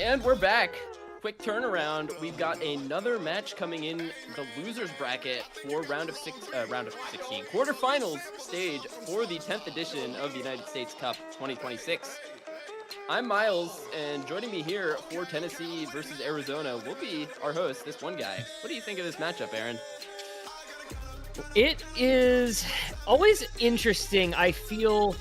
And we're back. Quick turnaround. We've got another match coming in the losers bracket for round of 16 quarterfinals stage for the 10th edition of the United States Cup 2026. I'm Miles, and joining me here for Tennessee versus Arizona will be our host, this one guy. What do you think of this matchup, Aaron? It is always interesting. I feel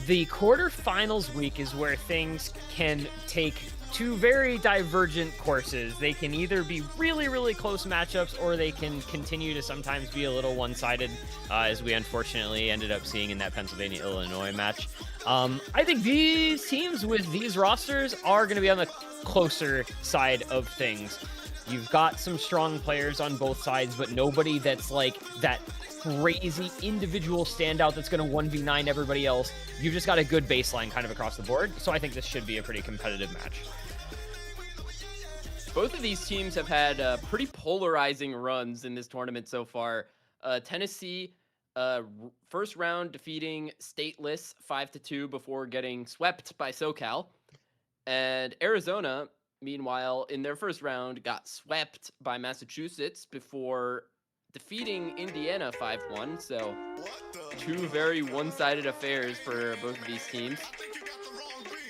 the quarterfinals week is where things can take two very divergent courses. They can either be really, really close matchups, or they can continue to sometimes be a little one-sided, as we unfortunately ended up seeing in that Pennsylvania-Illinois match. I think these teams with these rosters are going to be on the closer side of things. You've got some strong players on both sides, but nobody that's like that crazy individual standout that's going to 1v9 everybody else. You've just got a good baseline kind of across the board. So I think this should be a pretty competitive match. Both of these teams have had pretty polarizing runs in this tournament so far. Tennessee, first round defeating Stateless 5-2 before getting swept by SoCal. And Arizona, meanwhile, in their first round, got swept by Massachusetts before defeating Indiana 5-1. So two very one-sided affairs for both of these teams.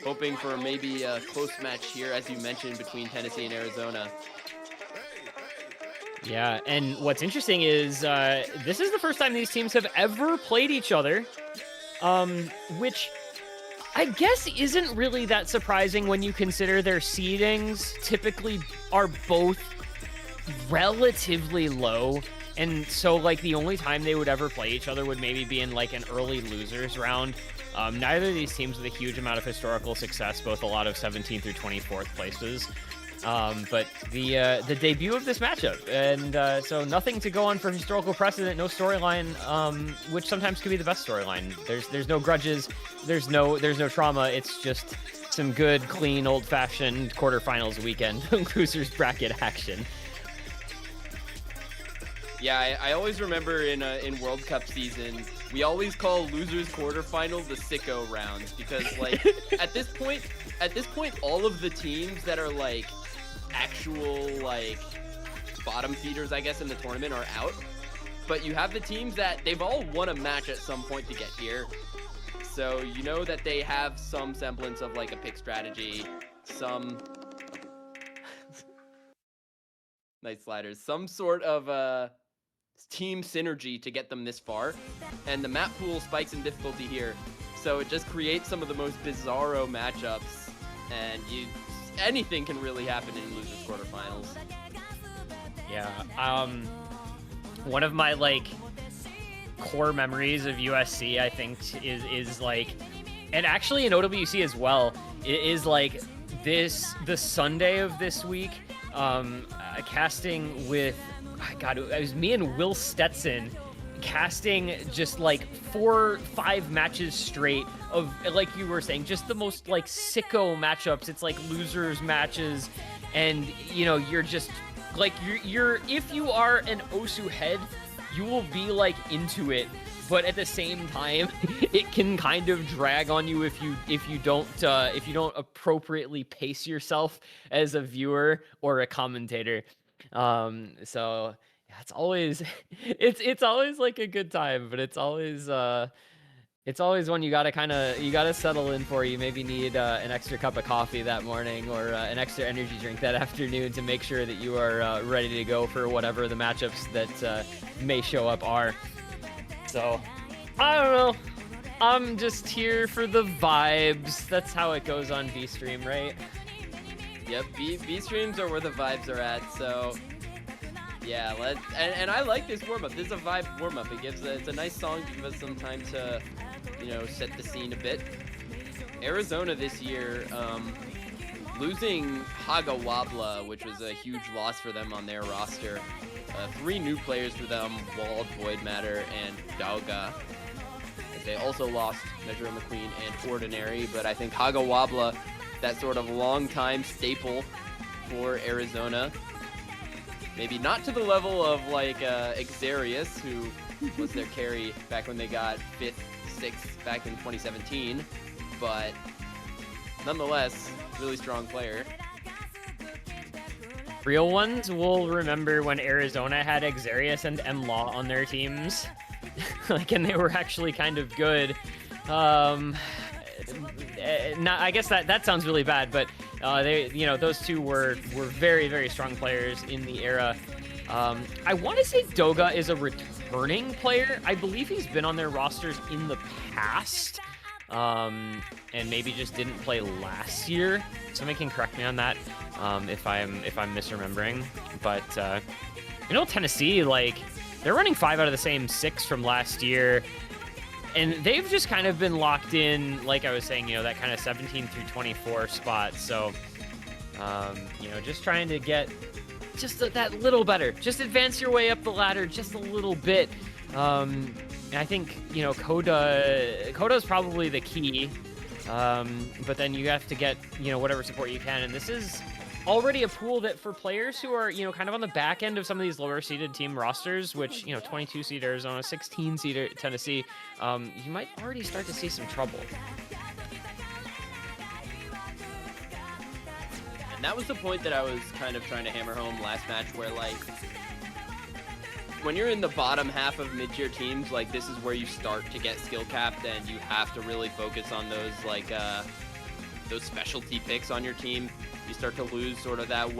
Hoping for maybe a close match here, as you mentioned, between Tennessee and Arizona. Yeah, and what's interesting is this is the first time these teams have ever played each other, which I guess isn't really that surprising when you consider their seedings typically are both relatively low. And so, like, the only time they would ever play each other would maybe be in, like, an early losers round. Neither of these teams with a huge amount of historical success, both a lot of 17th through 24th places. But the debut of this matchup, and so nothing to go on for historical precedent, no storyline, which sometimes could be the best storyline. There's no grudges, there's no trauma. It's just some good, clean, old-fashioned quarterfinals weekend losers bracket action. Yeah, I always remember in World Cup season, we always call losers quarterfinal the sicko rounds, because like at this point, all of the teams that are like actual like bottom feeders, I guess, in the tournament are out. But you have the teams that they've all won a match at some point to get here. So you know that they have some semblance of like a pick strategy, some nice sliders, some sort of team synergy to get them this far. And the map pool spikes in difficulty here, so it just creates some of the most bizarro matchups, and anything can really happen in losers quarterfinals. Yeah, one of my like core memories of USC, I think, is like, and actually in OWC as well, it is like the Sunday of this week, casting with, God, it was me and Will Stetson casting just like 4-5 matches straight of, like you were saying, just the most like sicko matchups. It's like losers matches, and you know, you're just like, you're if you are an Osu head, you will be like into it, but at the same time it can kind of drag on you if you don't appropriately pace yourself as a viewer or a commentator. So yeah, it's always like a good time, but it's always one you gotta settle in for. You maybe need an extra cup of coffee that morning, or an extra energy drink that afternoon, to make sure that you are ready to go for whatever the matchups that may show up are. So I don't know, I'm just here for the vibes. That's how it goes on B Stream, right? Yep, B streams are where the vibes are at, so yeah, and I like this warm-up. This is a vibe warm-up. It's a nice song to give us some time to, you know, set the scene a bit. Arizona this year, losing Hagawabla, which was a huge loss for them on their roster. 3 new players for them: Wald, Void Matter, and Dauga. They also lost Measure McQueen and Ordinary, but I think Hagawabla, that sort of long-time staple for Arizona. Maybe not to the level of like Xarius, who was their carry back when they got 5th, 6th back in 2017, but nonetheless, really strong player. Real ones will remember when Arizona had Xarius and M-Law on their teams. Like, and they were actually kind of good. I guess that sounds really bad, but they, those two were very, very strong players in the era. I want to say Doga is a returning player. I believe he's been on their rosters in the past, and maybe just didn't play last year. Somebody can correct me on that if I'm misremembering. But Tennessee, like, they're running 5 out of the same 6 from last year. And they've just kind of been locked in, like I was saying, that kind of 17 through 24 spot. So, just trying to get just that little better. Just advance your way up the ladder just a little bit. And I think, Coda's probably the key. But then you have to get, whatever support you can. And this is already a pool that for players who are, kind of on the back end of some of these lower seeded team rosters, which, 22 seed Arizona, 16 seed Tennessee, you might already start to see some trouble. And that was the point that I was kind of trying to hammer home last match, where, like, when you're in the bottom half of mid-tier teams, like, this is where you start to get skill capped, and you have to really focus on those, like, those specialty picks on your team. You start to lose sort of that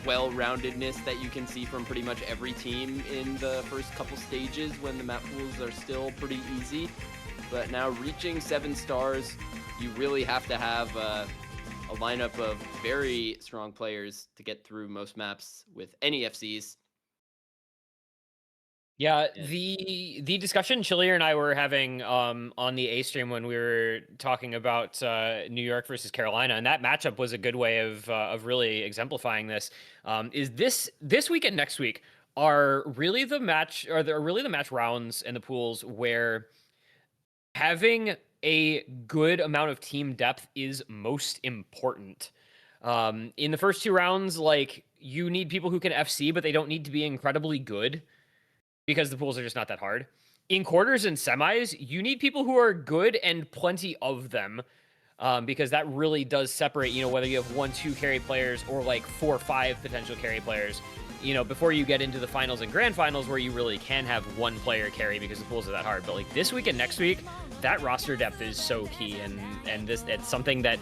well-roundedness that you can see from pretty much every team in the first couple stages when the map pools are still pretty easy. But now reaching 7 stars, you really have to have a lineup of very strong players to get through most maps with any FCs. Yeah, the discussion Chillier and I were having on the A stream when we were talking about New York versus Carolina, and that matchup was a good way of really exemplifying this. Is this week and next week are really the match rounds and the pools where having a good amount of team depth is most important. In the first 2 rounds, like, you need people who can FC, but they don't need to be incredibly good, because the pools are just not that hard. In quarters and semis, you need people who are good and plenty of them, because that really does separate, whether you have 1-2 carry players or like 4 or 5 potential carry players, before you get into the finals and grand finals where you really can have 1 player carry because the pools are that hard. But like this week and next week, that roster depth is so key, and it's something that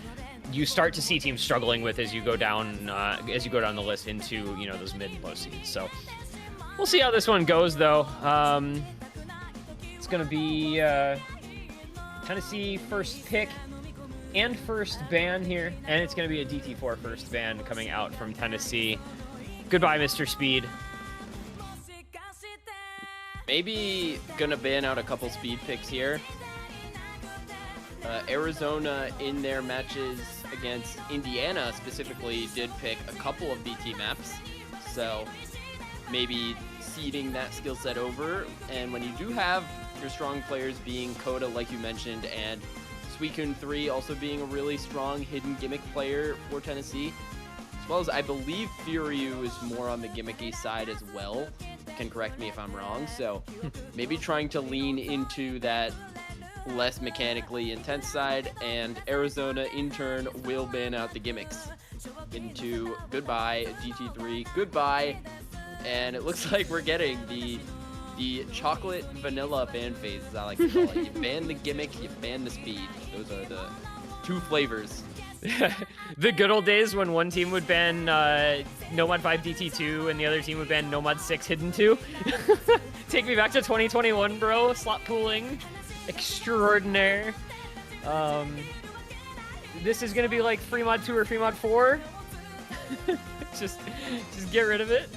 you start to see teams struggling with as you go down the list into, those mid and low seeds. So we'll see how this one goes, though. It's going to be Tennessee first pick and first ban here, and it's going to be a DT4 first ban coming out from Tennessee. Goodbye, Mr. Speed. Maybe going to ban out a couple speed picks here. Arizona, in their matches against Indiana specifically, did pick a couple of DT maps. So maybe seeding that skill set over. And when you do have your strong players being Coda, like you mentioned, and Suicune 3 also being a really strong hidden gimmick player for Tennessee, as well as I believe Furyu is more on the gimmicky side as well. You can correct me if I'm wrong. So maybe trying to lean into that less mechanically intense side, and Arizona in turn will ban out the gimmicks into goodbye GT3, goodbye. And it looks like we're getting the chocolate vanilla ban phase, as I like to call it. You ban the gimmick, you ban the speed. Those are the 2 flavors. The good old days when one team would ban Nomad 5 DT2 and the other team would ban Nomad 6 Hidden 2. Take me back to 2021, bro. Slot pooling extraordinaire. This is gonna be like free mod 2 or free mod 4. just get rid of it.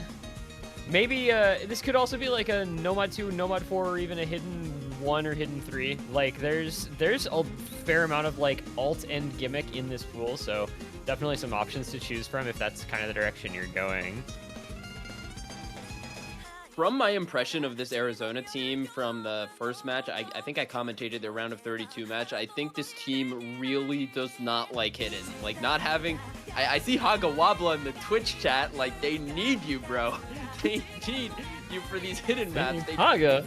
Maybe this could also be like a Nomad 2, Nomad 4, or even a Hidden 1 or Hidden 3. Like, there's a fair amount of like alt and gimmick in this pool, so definitely some options to choose from if that's kind of the direction you're going. From my impression of this Arizona team from the first match, I think I commentated their round of 32 match. I think this team really does not like hidden. Like, not having... I see Haga Wabla in the Twitch chat. Like, they need you, bro. They need you for these hidden maps. Haga?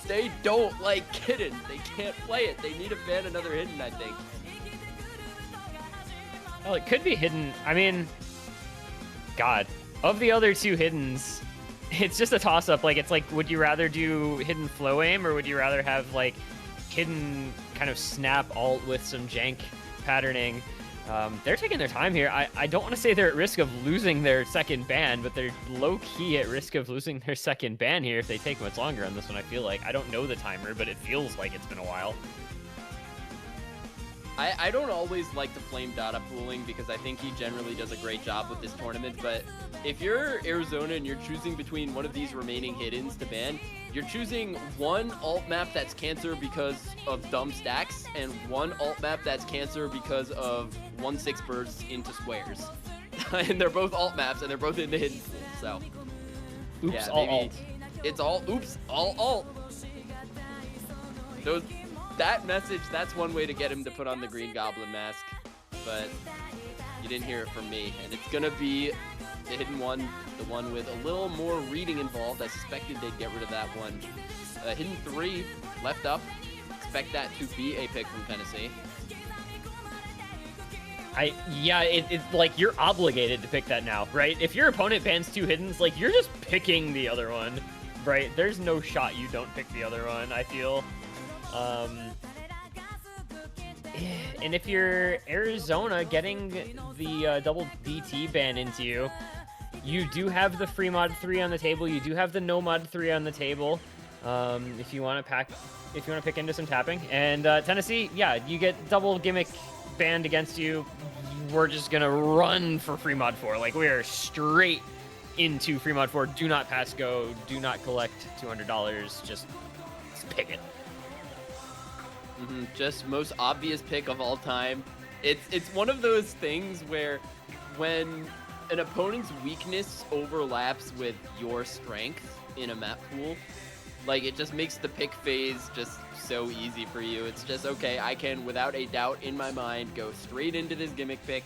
They don't like hidden. They can't play it. They need to ban another hidden, I think. Well, it could be hidden. I mean... God. Of the other two hiddens, it's just a toss-up. Like, it's like, would you rather do hidden flow aim, or would you rather have, like, hidden kind of snap alt with some jank patterning? They're taking their time here. I don't want to say they're at risk of losing their second ban, but they're low-key at risk of losing their second ban here if they take much longer on this one, I feel like. I don't know the timer, but it feels like it's been a while. I don't always like the Flame Dada pooling because I think he generally does a great job with this tournament, but if you're Arizona and you're choosing between one of these remaining hiddens to ban, you're choosing one alt map that's cancer because of dumb stacks and one alt map that's cancer because of 1/6 bursts into squares. And they're both alt maps and they're both in the hidden pool, so. Oops, yeah, all alt. It's all, oops, all alt. That message, that's one way to get him to put on the Green Goblin mask, but you didn't hear it from me. And it's gonna be the hidden one, the one with a little more reading involved. I suspected they'd get rid of that one. Hidden 3, left up. Expect that to be a pick from Tennessee. Yeah, it's like you're obligated to pick that now, right? If your opponent bans two hiddens, like, you're just picking the other one, right? There's no shot you don't pick the other one, I feel. And if you're Arizona getting the double DT ban into you, you do have the free mod 3 on the table. You do have the no mod 3 on the table. If you want to pick into some tapping. And Tennessee, yeah, you get double gimmick banned against you. We're just gonna run for free mod 4. Like, we are straight into free mod 4. Do not pass go. Do not collect $200. Just pick it. Just most obvious pick of all time. It's one of those things where when an opponent's weakness overlaps with your strength in a map pool, like, it just makes the pick phase just so easy for you. It's just, okay, I can without a doubt in my mind go straight into this gimmick pick,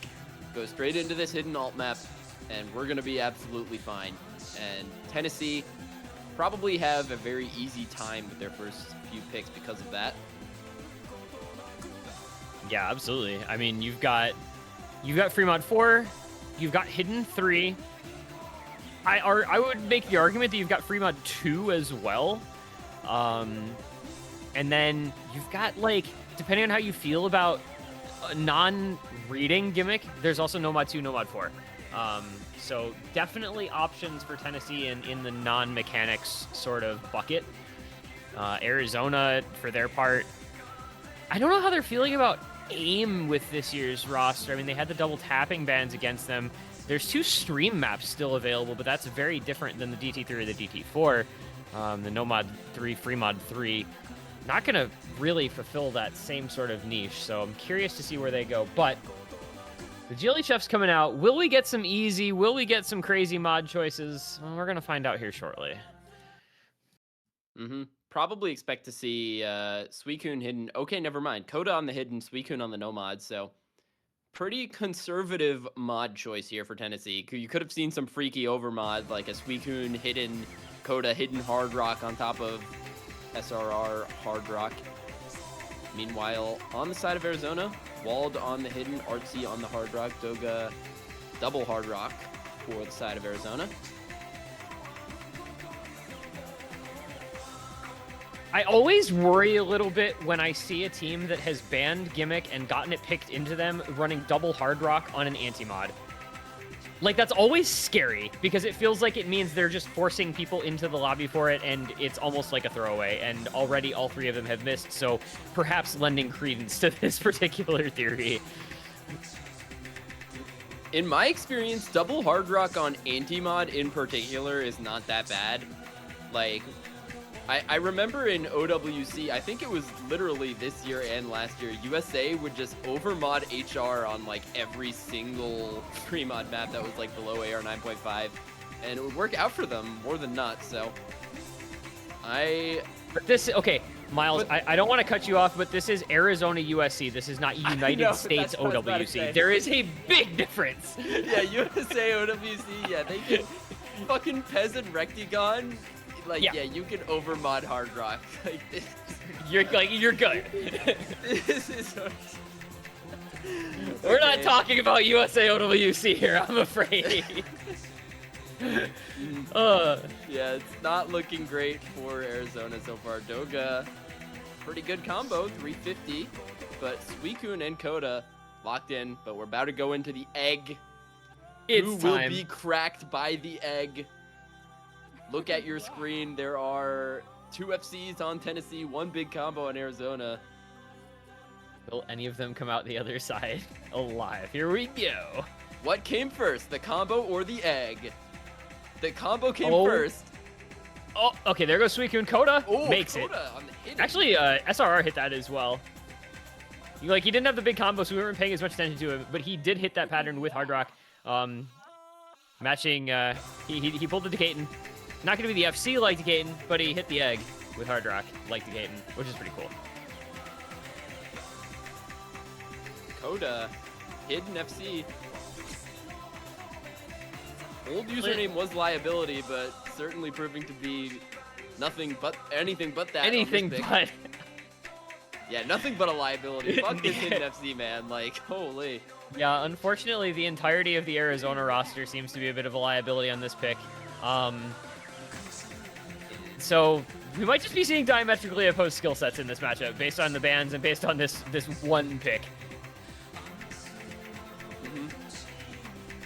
go straight into this hidden alt map, and we're gonna be absolutely fine. And Tennessee probably have a very easy time with their first few picks because of that. Yeah, absolutely. I mean, you've got free mod 4, you've got hidden 3. I would make the argument that you've got free mod 2 as well. And then you've got, like, depending on how you feel about a non-reading gimmick, there's also no mod 2, no mod 4. So definitely options for Tennessee in the non-mechanics sort of bucket. Arizona, for their part, I don't know how they're feeling about aim with this year's roster. I mean, they had the double tapping bans against them. There's 2 stream maps still available, but that's very different than the DT3 or the DT4. The no mod 3, free mod 3, not going to really fulfill that same sort of niche. So I'm curious to see where they go. But the GLE Chef's coming out. Will we get some easy? Will we get some crazy mod choices? Well, we're going to find out here shortly. Probably expect to see Suicune hidden. Okay, never mind. Coda on the hidden, Suicune on the no mod. So pretty conservative mod choice here for Tennessee. You could have seen some freaky over mod, like a Suicune hidden, Coda hidden hard rock on top of SRR hard rock. Meanwhile, on the side of Arizona, Walled on the hidden, Artsy on the hard rock, Doga double hard rock for the side of Arizona. I always worry a little bit when I see a team that has banned Gimmick and gotten it picked into them running double hard rock on an anti-mod. Like, that's always scary, because it feels like it means they're just forcing people into the lobby for it, and it's almost like a throwaway, and already all 3 of them have missed, so perhaps lending credence to this particular theory. In my experience, double hard rock on anti-mod in particular is not that bad. Like, I remember in OWC, I think it was literally this year and last year, USA would just overmod HR on like every single free mod map that was like below AR 9.5, and it would work out for them more than not. So But this, okay, Miles, I don't want to cut you off, but this is Arizona USC. This is not United States OWC. There is a big difference. Yeah, USA OWC, yeah, they can fucking peasant Rectigon. Like, yeah, you can overmod hard rock. Like, you're good. This is We're not talking about USA OWC here, I'm afraid. Yeah, it's not looking great for Arizona so far. Doga, pretty good combo, 350. But Suicune and Coda locked in, but we're about to go into the egg. Who will be cracked by the egg? Look at your screen. There are 2 FCs on Tennessee, 1 big combo on Arizona. Will any of them come out the other side alive? Here we go. What came first, the combo or the egg? The combo came first. Oh, okay, there goes Suicune. Coda makes Coda on the hit. Actually, SRR hit that as well. He didn't have the big combo, so we weren't paying as much attention to it, but he did hit that pattern with Hard Rock. Matching, he pulled the Decaton. Not going to be the FC like Decaton, but he hit the egg with Hard Rock like Decaton, which is pretty cool. Coda, hidden FC. Old username was liability, but certainly proving to be anything but that. Anything but. Yeah, nothing but a liability. Fuck this hidden FC, man. Like, holy. Yeah, unfortunately, the entirety of the Arizona roster seems to be a bit of a liability on this pick. So we might just be seeing diametrically opposed skill sets in this matchup based on the bans and based on this one pick.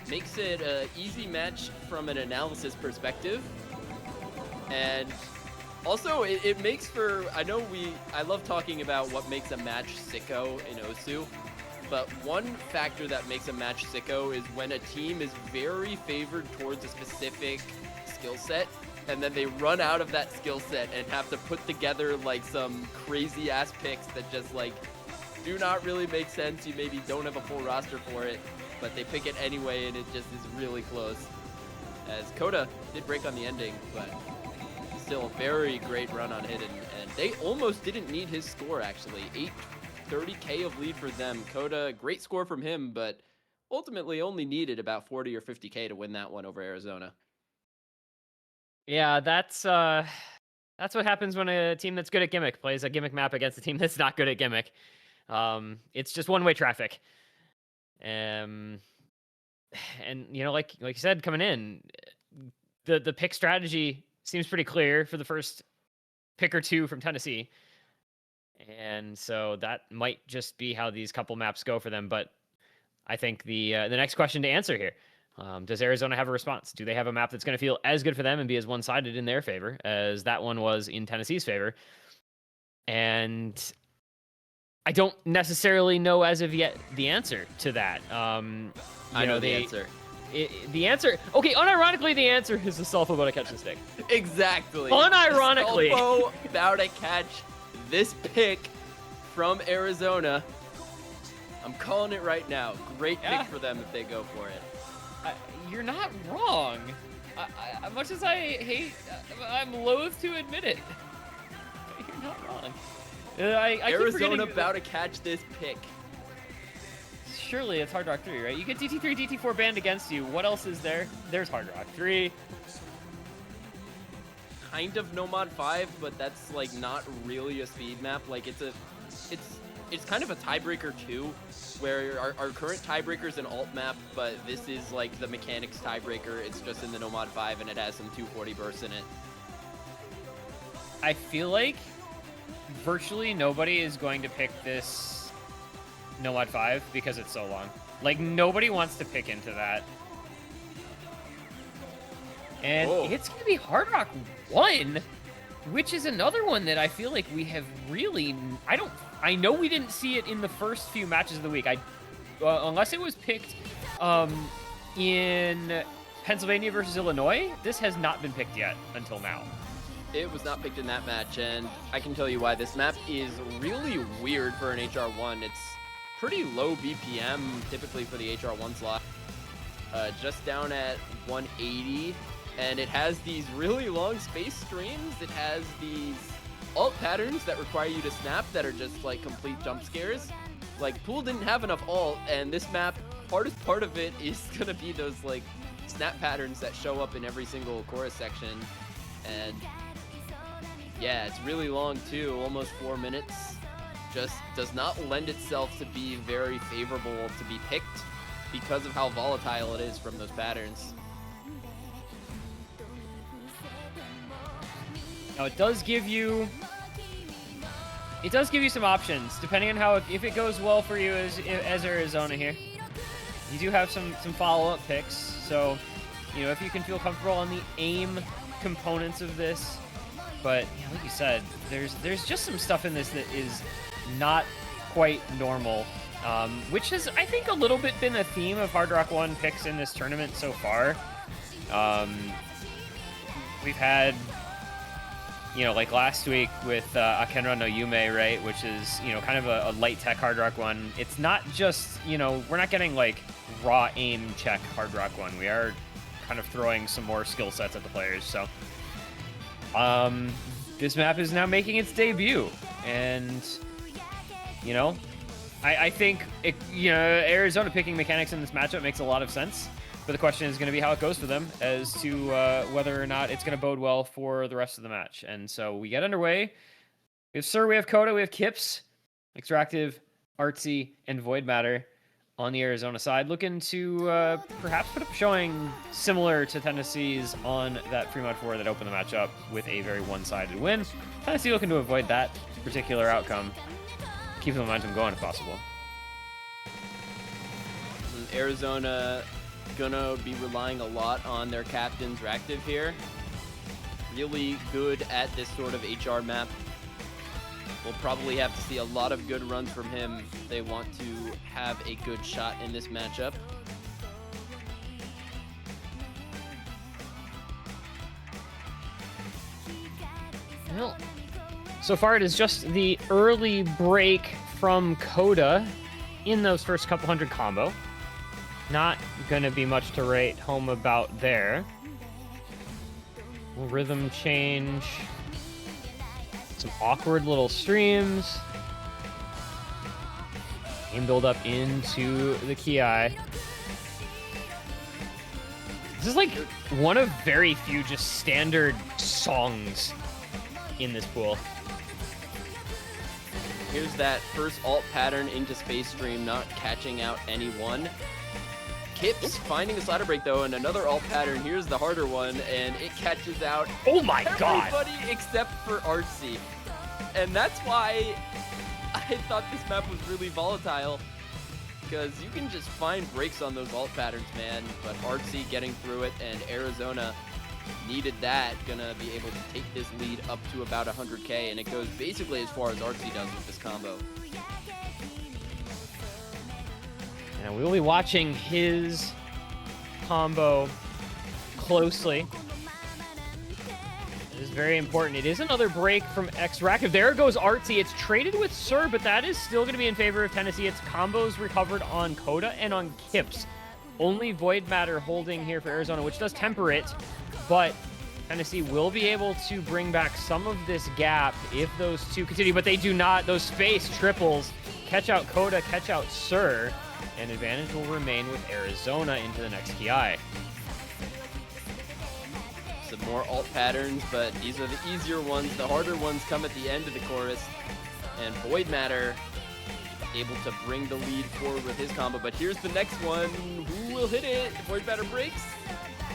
Makes it an easy match from an analysis perspective. And also, it makes for, I love talking about what makes a match sicko in Osu, but one factor that makes a match sicko is when a team is very favored towards a specific skill set, and then they run out of that skill set and have to put together like some crazy ass picks that just like do not really make sense. You maybe don't have a full roster for it, but they pick it anyway, and it just is really close. As Coda did break on the ending, but still a very great run on Hidden, and they almost didn't need his score, actually. 830k of lead for them. Coda, great score from him, but ultimately only needed about 40 or 50k to win that one over Arizona. Yeah, that's what happens when a team that's good at gimmick plays a gimmick map against a team that's not good at gimmick. It's just one-way traffic. And like you said, coming in, the pick strategy seems pretty clear for the first pick or two from Tennessee. And so that might just be how these couple maps go for them. But I think the next question to answer here, does Arizona have a response? Do they have a map that's going to feel as good for them and be as one-sided in their favor as that one was in Tennessee's favor? And I don't necessarily know as of yet the answer to that. I know the answer. The answer, okay, unironically, the answer is the Sulfo about to catch the stick. Exactly. Unironically. Sulfo about to catch this pick from Arizona. I'm calling it right now. Great pick for them if they go for it. You're not wrong. Much as I hate, I'm loath to admit it. You're not wrong. Arizona about to catch this pick. Surely it's Hard Rock 3, right? You get DT3, DT4 banned against you. What else is there? There's Hard Rock 3. Kind of Nomad 5, but that's like not really a speed map. Like it's kind of a tiebreaker 2, where our current tiebreaker is an alt map, but this is like the mechanics tiebreaker. It's just in the Nomad 5 and it has some 240 bursts in it. I feel like virtually nobody is going to pick this Nomad 5 because it's so long. Like, nobody wants to pick into that. And it's going to be Hard Rock 1, which is another one that I feel like we have really... I know we didn't see it in the first few matches of the week. Unless it was picked in Pennsylvania versus Illinois, this has not been picked yet until now. It was not picked in that match, and I can tell you why. This map is really weird for an HR1. It's pretty low BPM typically for the HR1 slot. Just down at 180, and it has these really long space streams. It has these alt patterns that require you to snap that are just like complete jump scares. Like, Pool didn't have enough alt, and this map, hardest part of it is gonna be those like snap patterns that show up in every single chorus section. And yeah, it's really long too, almost 4 minutes. Just does not lend itself to be very favorable to be picked because of how volatile it is from those patterns. Now it does give you some options depending on how if it goes well for you as Arizona here. You do have some follow-up picks, so you know if you can feel comfortable on the aim components of this. But yeah, like you said, there's just some stuff in this that is not quite normal, which has I think a little bit been a theme of Hard Rock 1 picks in this tournament so far. We've had, you know, like last week with Akenra no Yume, right, which is, you know, kind of a light tech Hard Rock 1. It's not just, you know, we're not getting like raw aim check Hard Rock 1. We are kind of throwing some more skill sets at the players. So this map is now making its debut, and you know, I think it, you know, Arizona picking mechanics in this matchup makes a lot of sense. But the question is going to be how it goes for them as to whether or not it's going to bode well for the rest of the match. And so we get underway. We have Sir, we have Coda, we have Kips, Extractive, Artsy, and Void Matter on the Arizona side, looking to perhaps put up a showing similar to Tennessee's on that Fremont 4 that opened the match up with a very one-sided win. Tennessee looking to avoid that particular outcome. Keep the momentum going if possible. Arizona gonna be relying a lot on their captain Dractive here. Really good at this sort of HR map. We'll probably have to see a lot of good runs from him if they want to have a good shot in this matchup. Well, so far it is just the early break from Coda in those first couple hundred combo. Not gonna be much to write home about there. Rhythm change. Some awkward little streams. Game build up into the Ki. This is like one of very few just standard songs in this pool. Here's that first alt pattern into Space Stream, not catching out anyone. Kips finding a slider break though, and another alt pattern. Here's the harder one, and it catches out oh my god, everybody except for Artsy. And that's why I thought this map was really volatile, because you can just find breaks on those alt patterns, man. But Artsy getting through it, and Arizona needed that, gonna be able to take this lead up to about 100k, and it goes basically as far as Artsy does with this combo. And we will be watching his combo closely. It is very important. It is another break from Extractive. There goes Artsy. It's traded with Sir, but that is still going to be in favor of Tennessee. It's combos recovered on Coda and on Kips. Only Void Matter holding here for Arizona, which does temper it, but Tennessee will be able to bring back some of this gap if those two continue, but they do not. Those space triples catch out Coda, catch out Sir, and advantage will remain with Arizona into the next Ki. Some more alt patterns, but these are the easier ones. The harder ones come at the end of the chorus, and Void Matter able to bring the lead forward with his combo. But here's the next one. Who will hit it? Void Matter breaks.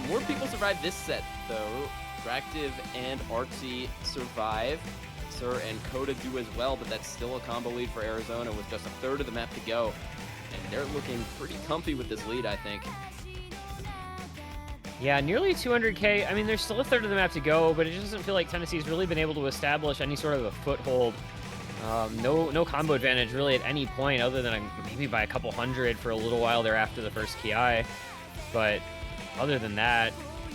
More people survive this set, though. Dractive and Artsy survive. Sir and Coda do as well, but that's still a combo lead for Arizona with just a third of the map to go. And they're looking pretty comfy with this lead, I think. Yeah, nearly 200k. I mean, there's still a third of the map to go, but it just doesn't feel like Tennessee's really been able to establish any sort of a foothold. No combo advantage really at any point, other than maybe by a couple hundred for a little while there after the first Ki. But other than that,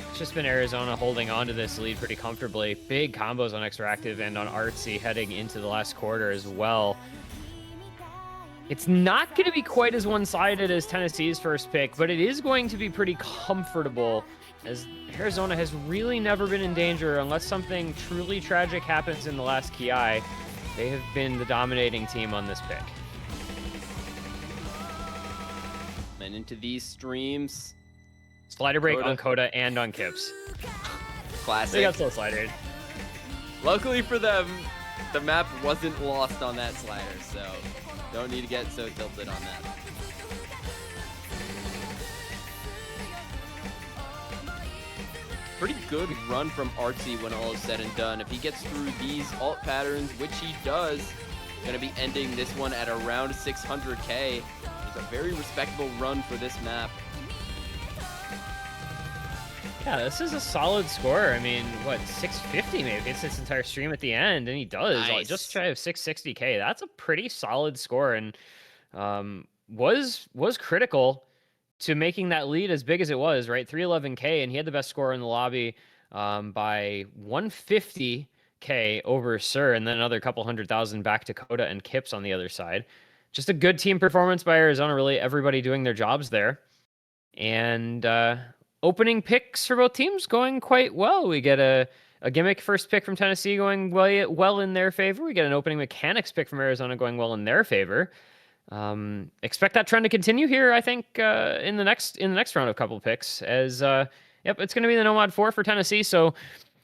it's just been Arizona holding on to this lead pretty comfortably. Big combos on Extractive and on Artsy heading into the last quarter as well. It's not going to be quite as one-sided as Tennessee's first pick, but it is going to be pretty comfortable, as Arizona has really never been in danger unless something truly tragic happens in the last Ki. They have been the dominating team on this pick. And into these streams. Slider break on Coda and on Kips. Classic. They got slow slidered. Luckily for them, the map wasn't lost on that slider, so don't need to get so tilted on that. pretty good run from Artsy when all is said and done. If he gets through these alt patterns, which he does, going to be ending this one at around 600k. It's a very respectable run for this map. Yeah, this is a solid score. I mean, what, 650 maybe? It's this entire stream at the end, and he does Nice. just shy of 660k. That's a pretty solid score, and was critical to making that lead as big as it was, right? 311k, and he had the best score in the lobby by 150k over Sir, and then another couple 100,000 back to Coda and Kips on the other side. Just a good team performance by Arizona, really everybody doing their jobs there. And opening picks for both teams going quite well. We get a gimmick first pick from Tennessee going well in their favor. We get an opening mechanics pick from Arizona going well in their favor. Expect that trend to continue here, I think, in the next round of couple picks. As yep, it's going to be the Nomad 4 for Tennessee. So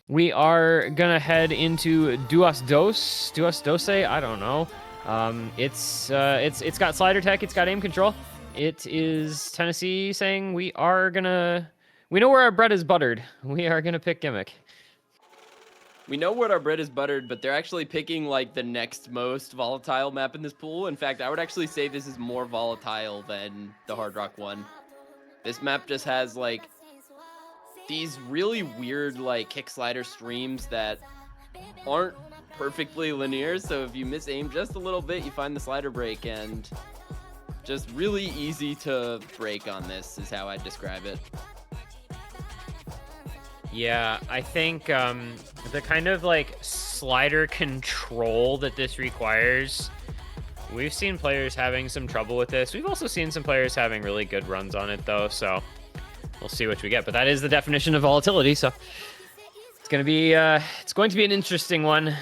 we are gonna head into Duas Doce. I don't know. It's got slider tech. It's got aim control. It is Tennessee saying we know where our bread is buttered. We are gonna pick gimmick. We know what our bread is buttered, but they're actually picking like the next most volatile map in this pool. In fact, I would actually say this is more volatile than the Hard Rock one. This map just has like these really weird like kick slider streams that aren't perfectly linear. So if you miss aim just a little bit, you find the slider break, and just really easy to break on this is how I describe it. Yeah, I think the kind of like slider control that this requires, we've seen players having some trouble with this. We've also seen some players having really good runs on it though, so we'll see what we get. But that is the definition of volatility, so it's going to be an interesting one.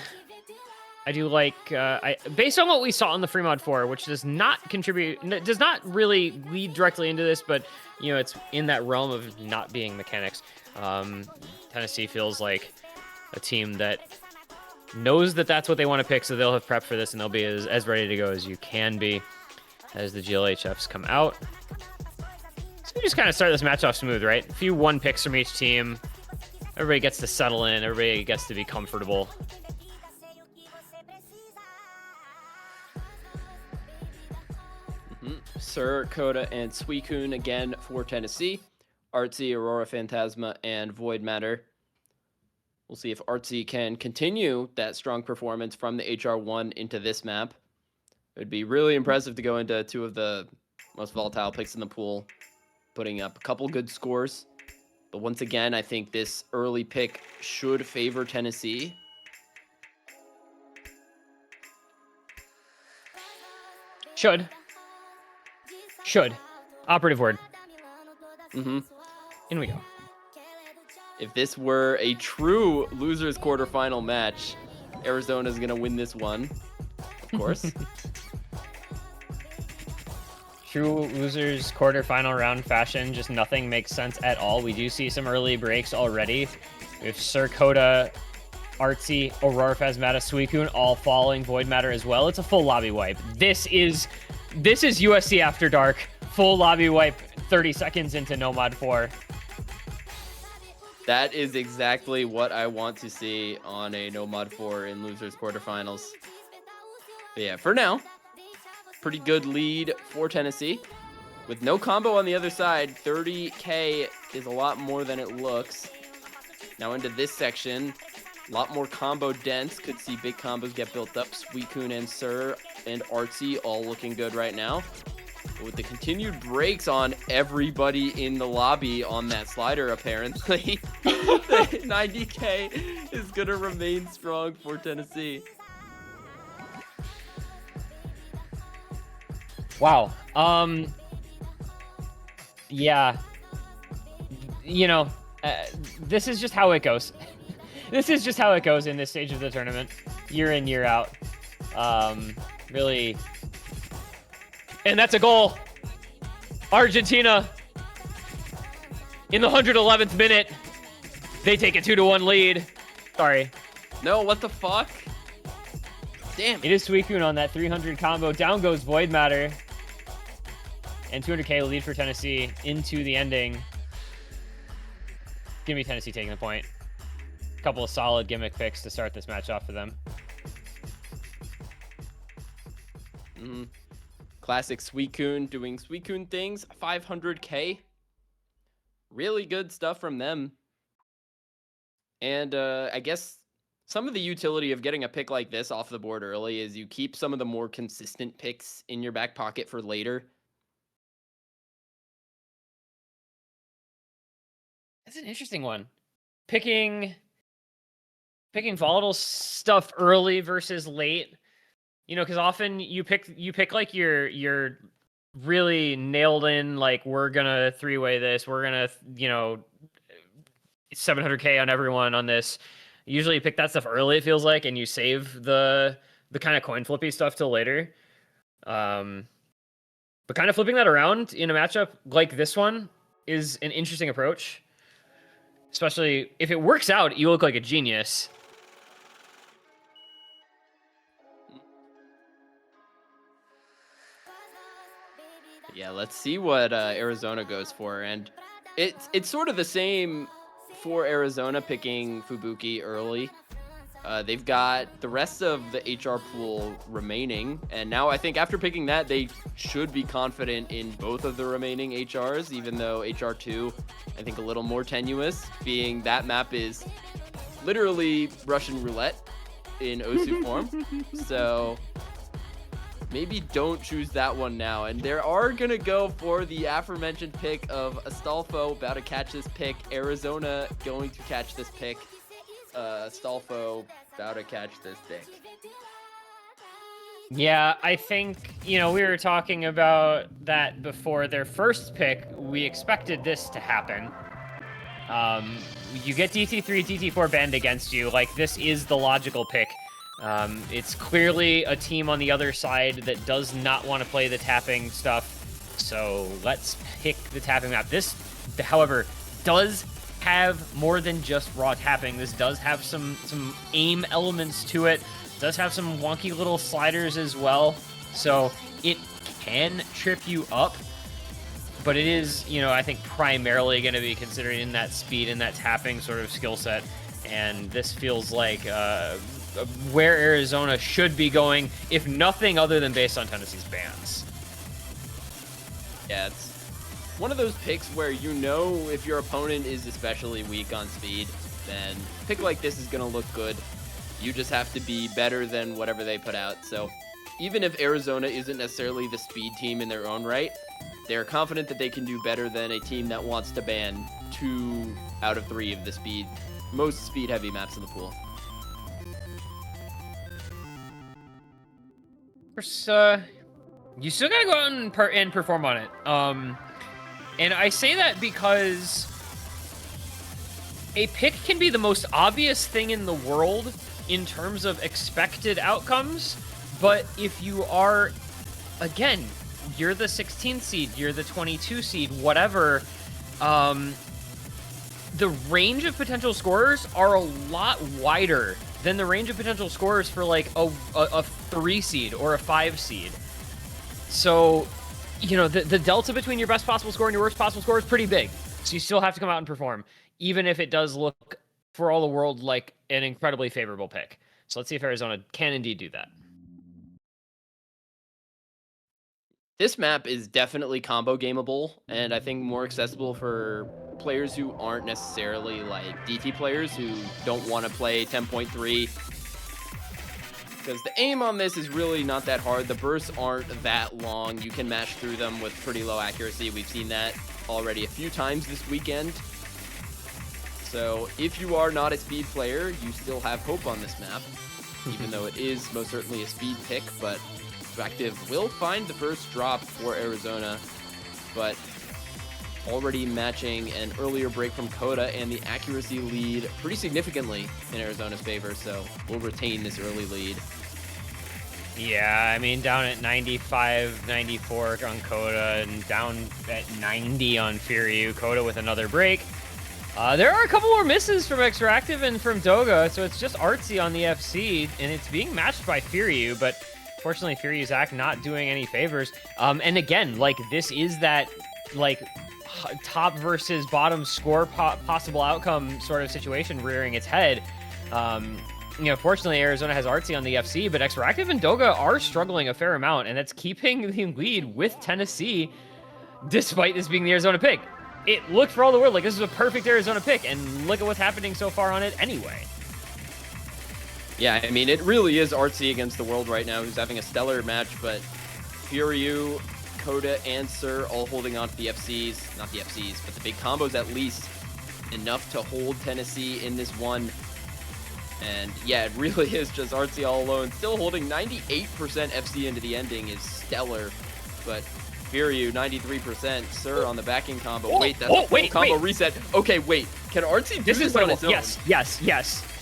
I do like, based on what we saw on the Free Mod 4, which does not really lead directly into this, but you know, it's in that realm of not being mechanics. Tennessee feels like a team that knows that that's what they want to pick, so they'll have prepped for this, and they'll be as ready to go as you can be as the GLHFs come out. So we just kind of start this match off smooth, right? A few one picks from each team. Everybody gets to settle in. Everybody gets to be comfortable. Sir, Coda, and Suicune again for Tennessee. Artsy, Aurora Phantasma, and Void Matter. We'll see if Artsy can continue that strong performance from the HR1 into this map. It would be really impressive to go into two of the most volatile picks in the pool, putting up a couple good scores. But once again, I think this early pick should favor Tennessee. Should. Operative word. Mm-hmm. In we go. If this were a true losers quarterfinal match, Arizona's going to win this one, of course. True losers quarterfinal round fashion, just nothing makes sense at all. We do see some early breaks already. We have Sir Coda, Artsy, Aurora Phasmata, Suicune all falling, Void Matter as well. It's a full lobby wipe. This is USC After Dark. Full lobby wipe 30 seconds into Nomad 4. That is exactly what I want to see on a Nomad 4 in losers quarterfinals. But yeah, for now, pretty good lead for Tennessee. With no combo on the other side, 30k is a lot more than it looks. Now into this section, a lot more combo dense. Could see big combos get built up. Suicune and Sir and Artsy all looking good right now. But with the continued breaks on everybody in the lobby on that slider, apparently, 90k is going to remain strong for Tennessee. Wow. Yeah. You know, this is just how it goes. This is just how it goes in this stage of the tournament, year in, year out. Really. And that's a goal. Argentina, in the 111th minute, they take a 2-1 lead. Sorry. No, what the fuck? Damn. It is Suicune on that 300 combo. Down goes Void Matter. And 200k lead for Tennessee into the ending. Give me Tennessee taking the point. A couple of solid gimmick picks to start this match off for them. Classic Suicune doing Suicune things. 500k. Really good stuff from them. And I guess some of the utility of getting a pick like this off the board early is you keep some of the more consistent picks in your back pocket for later. That's an interesting one. Picking volatile stuff early versus late. You know, because often you pick like your really nailed in, like, we're gonna three-way this, we're gonna, you know, 700k on everyone on this. Usually you pick that stuff early, it feels like, and you save the kind of coin flippy stuff till later. But kind of flipping that around in a matchup like this one is an interesting approach. Especially if it works out, you look like a genius. Yeah, let's see what Arizona goes for. And it's sort of the same for Arizona picking Fubuki early. They've got the rest of the HR pool remaining. And now I think after picking that, they should be confident in both of the remaining HRs, even though HR2, I think, a little more tenuous, being that map is literally Russian roulette in Osu form. So maybe don't choose that one now. And they are going to go for the aforementioned pick of Astolfo, about to catch this pick. Arizona going to catch this pick. Astolfo about to catch this pick. Yeah, I think, you know, we were talking about that before their first pick. We expected this to happen. You get DT3, DT4 banned against you. Like, this is the logical pick. It's clearly a team on the other side that does not want to play the tapping stuff. So let's pick the tapping map. This, however, does have more than just raw tapping. This does have some aim elements to it. Does have some wonky little sliders as well. So it can trip you up. But it is, you know, I think primarily going to be considered in that speed and that tapping sort of skill set. And this feels like where Arizona should be going, if nothing other than based on Tennessee's bans. Yeah, it's one of those picks where you know if your opponent is especially weak on speed, then a pick like this is going to look good. You just have to be better than whatever they put out. So even if Arizona isn't necessarily the speed team in their own right, they're confident that they can do better than a team that wants to ban 2 out of 3 of the most speed-heavy maps in the pool. You still gotta go out and perform on it. And I say that because a pick can be the most obvious thing in the world in terms of expected outcomes, but if you are, again, you're the 16th seed, you're the 22 seed, whatever, the range of potential scorers are a lot wider than the range of potential scorers for like a 3 seed or a 5 seed. So, you know, the delta between your best possible score and your worst possible score is pretty big. So you still have to come out and perform, even if it does look, for all the world, like an incredibly favorable pick. So let's see if Arizona can indeed do that. This map is definitely combo gameable, and I think more accessible for players who aren't necessarily like DT players who don't want to play 10.3. Because the aim on this is really not that hard. The bursts aren't that long. You can mash through them with pretty low accuracy. We've seen that already a few times this weekend. So if you are not a speed player, you still have hope on this map, even though it is most certainly a speed pick. But Active will find the first drop for Arizona, but already matching an earlier break from Coda and the accuracy lead pretty significantly in Arizona's favor, so we'll retain this early lead. Yeah, I mean, down at 95, 94 on Coda, and down at 90 on Firyu. Coda with another break. There are a couple more misses from Extractive and from Doga, so it's just Artsy on the FC, and it's being matched by Firyu, but fortunately Firyu's act not doing any favors. And again, like, this is that, like, top versus bottom score possible outcome sort of situation rearing its head. Fortunately, Arizona has Artsy on the FC, but Extractive and Doga are struggling a fair amount, and that's keeping the lead with Tennessee, despite this being the Arizona pick. It looked for all the world like this is a perfect Arizona pick, and look at what's happening so far on it anyway. Yeah, I mean, it really is Artsy against the world right now, who's having a stellar match, but Furyu, Coda, and Sir all holding on to the FCs. Not the FCs, but the big combos at least. Enough to hold Tennessee in this one. And yeah, it really is just Artsy all alone. Still holding 98% FC into the ending is stellar. But Furyu, 93%. Sir on the backing combo. Oh, wait, that's a full combo reset. Okay, wait. Can Artsy do this on his own? Yes.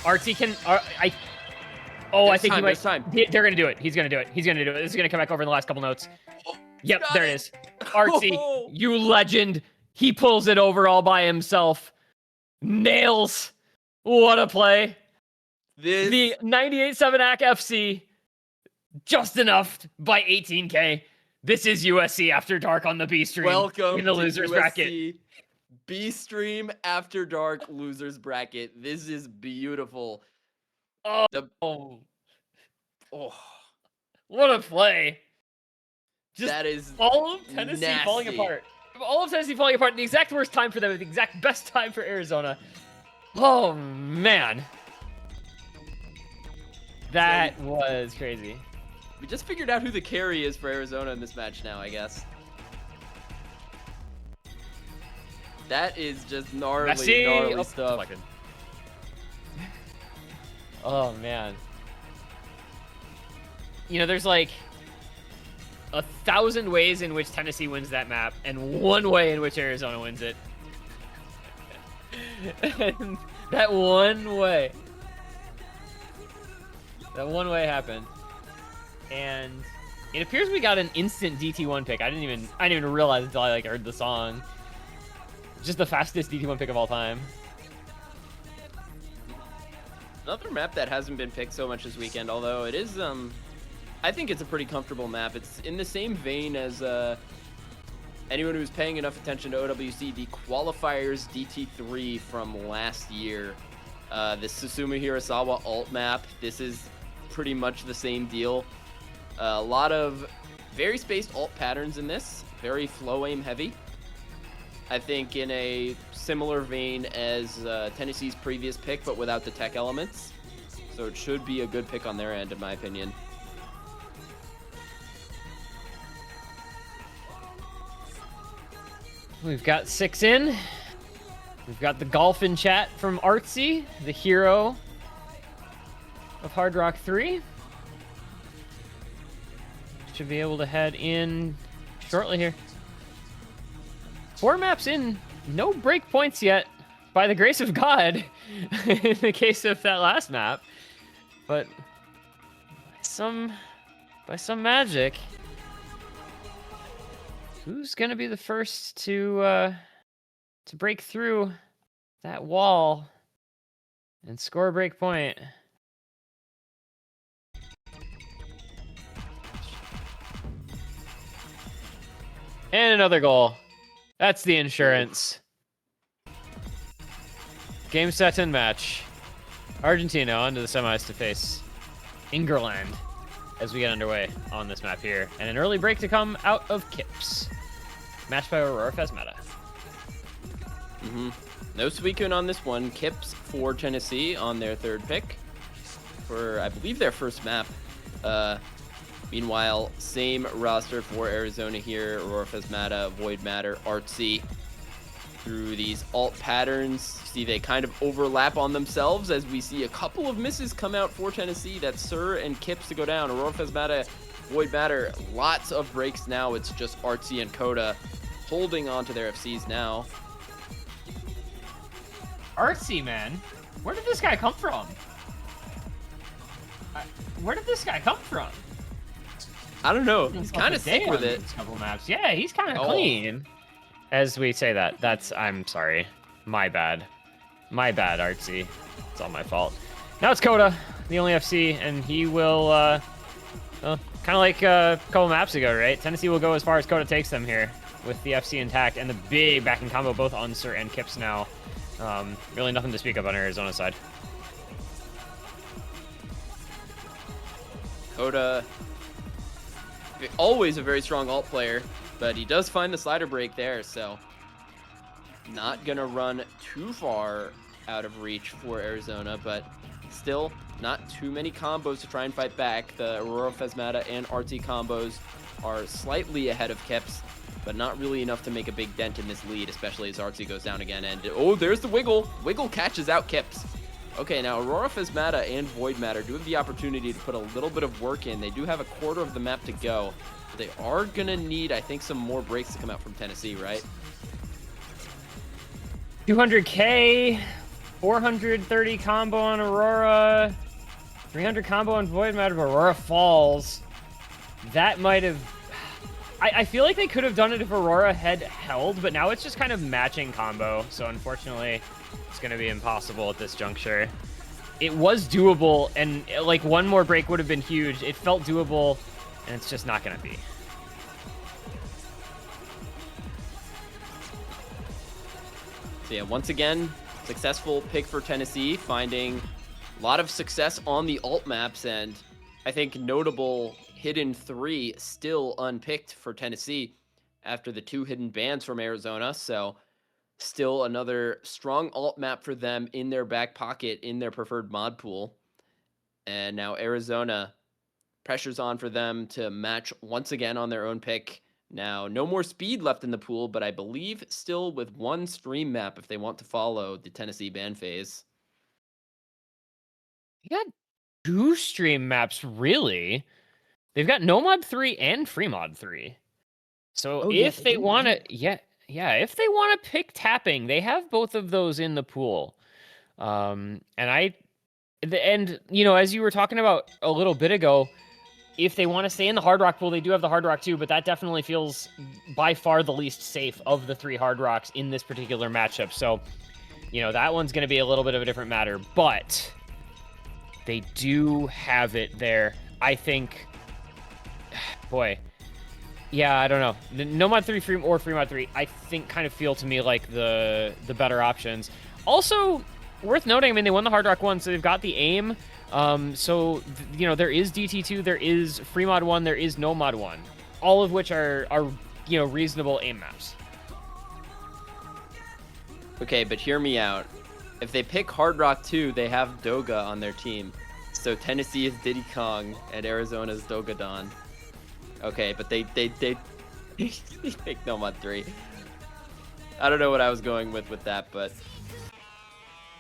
Artsy can... I think he might... They're going to do it. He's going to do it. This is going to come back over in the last couple notes. Yep, there it is. Artsy, you legend. He pulls it over all by himself. Nails. What a play. The 98.7 AC FC, just enough by 18K. This is USC After Dark on the B stream. Welcome in the to losers USC bracket. B stream After Dark losers bracket. This is beautiful. Oh, what a play! Just that is all of Tennessee nasty. falling apart. All of Tennessee falling apart. The exact worst time for them. The exact best time for Arizona. Oh man. That was crazy. We just figured out who the carry is for Arizona in this match now, I guess. That is just gnarly stuff. Oh, man. There's like 1,000 ways in which Tennessee wins that map, and one way in which Arizona wins it. And that one way happened, and it appears we got an instant DT1 pick. I didn't even realize until I heard the song. Just the fastest DT1 pick of all time. Another map that hasn't been picked so much this weekend, although it is I think it's a pretty comfortable map. It's in the same vein as anyone who's paying enough attention to OWC, the qualifiers DT3 from last year. The Susumu Hirasawa alt map. This is pretty much the same deal. A lot of very spaced alt patterns in this, very flow aim heavy. I think in a similar vein as Tennessee's previous pick, but without the tech elements. So it should be a good pick on their end, in my opinion. We've got 6 in. We've got the golf in chat from Artsy, the hero of Hard Rock 3. Should be able to head in shortly here. 4 maps in, no break points yet, by the grace of God, in the case of that last map. But by some magic, who's gonna be the first to break through that wall and score a break point? And another goal. That's the insurance. Game, set, and match. Argentina on to the semis to face England as we get underway on this map here. And an early break to come out of Kips. Matched by Aurora Phasmata. No Suicune on this one. Kips for Tennessee on their third pick for, I believe, their first map. Meanwhile, same roster for Arizona here. Aurora Phasmata, Void Matter, Artsy. Through these alt patterns, see they kind of overlap on themselves as we see a couple of misses come out for Tennessee. That's Sir and Kips to go down. Aurora Phasmata, Void Matter, lots of breaks now. It's just Artsy and Coda holding on to their FCs now. Artsy, man. Where did this guy come from? I don't know. He's kind of sick with it. Couple maps. Yeah, he's kind of clean. As we say that, I'm sorry. My bad, Artsy. It's all my fault. Now it's Coda, the only FC, and he will, kind of like a couple maps ago, right? Tennessee will go as far as Coda takes them here. with the FC intact, and the big backing combo, both on Sir and Kips now. Really nothing to speak of on Arizona's side. Coda, always a very strong ult player, but he does find the slider break there, so not gonna run too far out of reach for Arizona, but still not too many combos to try and fight back. The Aurora Phasmata and RT combos are slightly ahead of Kips, but not really enough to make a big dent in this lead, especially as RT goes down again. And oh, there's the Wiggle. Wiggle catches out Kips. Okay, now Aurora Phasmata and Void Matter do have the opportunity to put a little bit of work in. They do have a quarter of the map to go. They are gonna need, I think, some more breaks to come out from Tennessee, right? 200k, 430 combo on Aurora, 300 combo on Void Matter. Aurora falls. That might have... I feel like they could have done it if Aurora had held, but now it's just kind of matching combo. So unfortunately, it's going to be impossible at this juncture. It was doable, and like one more break would have been huge. It felt doable, and it's just not going to be. So yeah, once again, successful pick for Tennessee, finding a lot of success on the alt maps, and I think notable hidden 3 still unpicked for Tennessee after the 2 hidden bans from Arizona. So still another strong alt map for them in their back pocket in their preferred mod pool. And now Arizona, pressure's on for them to match once again on their own pick. Now, no more speed left in the pool, but I believe still with 1 stream map if they want to follow the Tennessee ban phase. You got 2 stream maps, really? They've got No Mod 3 and Free Mod 3. So if they want to, if they want to pick tapping, they have both of those in the pool. And you know, as you were talking about a little bit ago, if they want to stay in the Hard Rock pool, they do have the Hard Rock too, but that definitely feels by far the least safe of the 3 Hard Rocks in this particular matchup. So, you know, that one's going to be a little bit of a different matter, but they do have it there. I think, boy, yeah, I don't know. No Mod 3 Free or Free Mod 3, I think kind of feel to me like the better options. Also, worth noting, I mean, they won the Hard Rock 1, so they've got the aim. So, you know, there is DT2, there is Free Mod 1, there is No Mod 1. All of which are you know, reasonable aim maps. Okay, but hear me out. If they pick Hard Rock 2, they have Doga on their team. So Tennessee is Diddy Kong and Arizona's Dogadon. Okay, but they pick No Mod 3. I don't know what I was going with that, but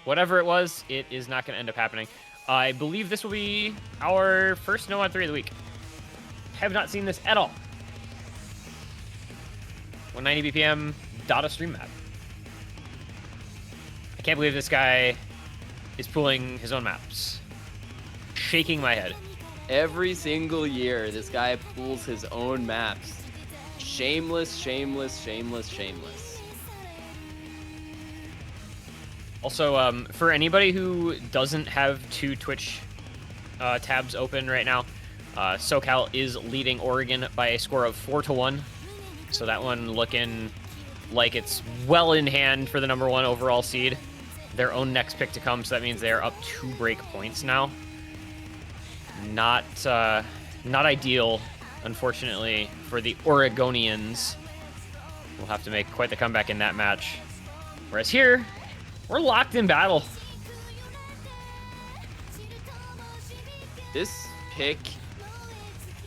whatever it was, it is not going to end up happening. I believe this will be our first No Mod 3 of the week. Have not seen this at all. 190 BPM Dota stream map. I can't believe this guy is pulling his own maps. Shaking my head. every single year, this guy pulls his own maps. Shameless, shameless, shameless, shameless. Also, for anybody who doesn't have 2 Twitch tabs open right now, SoCal is leading Oregon by a score of 4-1. So that one looking like it's well in hand for the #1 overall seed. Their own next pick to come, so that means they are up 2 break points now. Not ideal, unfortunately, for the Oregonians. We'll have to make quite the comeback in that match. Whereas here, we're locked in battle. This pick,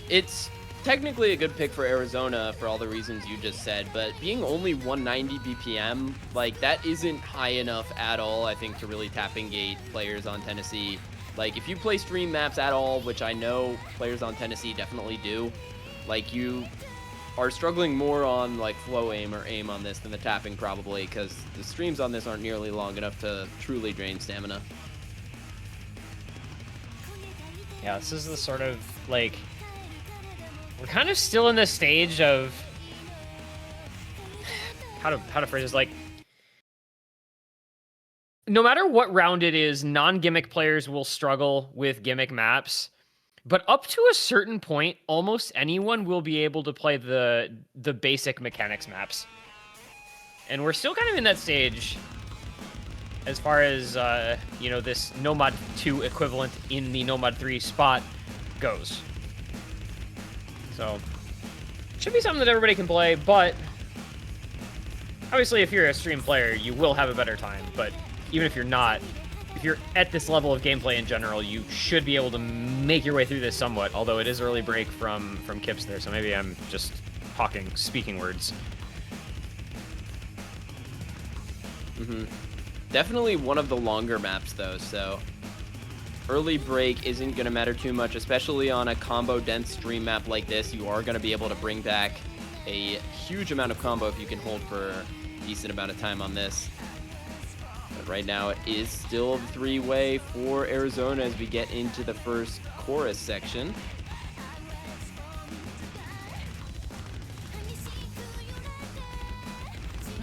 it's technically a good pick for Arizona for all the reasons you just said, but being only 190 BPM, like, that isn't high enough at all, I think, to really tapping gate players on Tennessee. Like, if you play stream maps at all, which I know players on Tennessee definitely do, like, you are struggling more on, like, flow aim or aim on this than the tapping, probably, because the streams on this aren't nearly long enough to truly drain stamina. Yeah, this is the sort of, like, we're kind of still in this stage of how to phrase this, like, no matter what round it is, non-gimmick players will struggle with gimmick maps, But up to a certain point, almost anyone will be able to play the basic mechanics maps. And we're still kind of in that stage as far as, you know, this Nomad 2 equivalent in the Nomad 3 spot goes. So, should be something that everybody can play, but obviously if you're a stream player, you will have a better time. But even if you're not, if you're at this level of gameplay in general, you should be able to make your way through this somewhat, although it is early break from Kips there, so maybe I'm just speaking words. Definitely one of the longer maps, though, so early break isn't going to matter too much, especially on a combo-dense stream map like this. You are going to be able to bring back a huge amount of combo if you can hold for a decent amount of time on this. But right now, it is still a three-way for Arizona as we get into the first chorus section.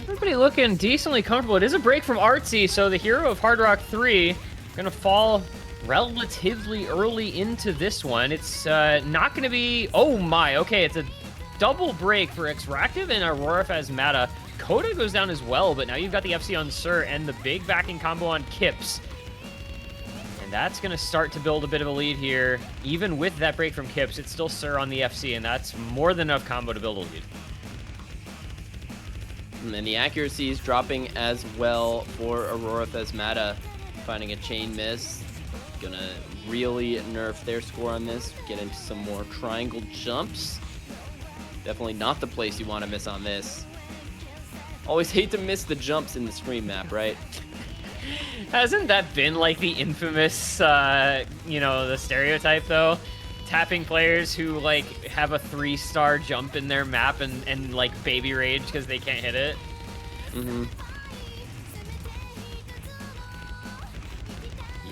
Everybody looking decently comfortable. It is a break from Artsy, so the hero of Hard Rock 3 gonna fall relatively early into this one. It's not gonna be... Oh my, okay, it's a double break for Extractive and Aurora Phasmata. Coda goes down as well, but now you've got the FC on Sir and the big backing combo on Kips. And that's gonna start to build a bit of a lead here. Even with that break from Kips, it's still Sir on the FC, and that's more than enough combo to build a lead. And then the accuracy is dropping as well for Aurora Phasmata, finding a chain miss. Gonna really nerf their score on this, get into some more triangle jumps. Definitely not the place you want to miss on this. Always hate to miss the jumps in the stream map, right? Hasn't that been like the infamous, you know, the stereotype though? Tapping players who like have a 3-star jump in their map and like baby rage because they can't hit it.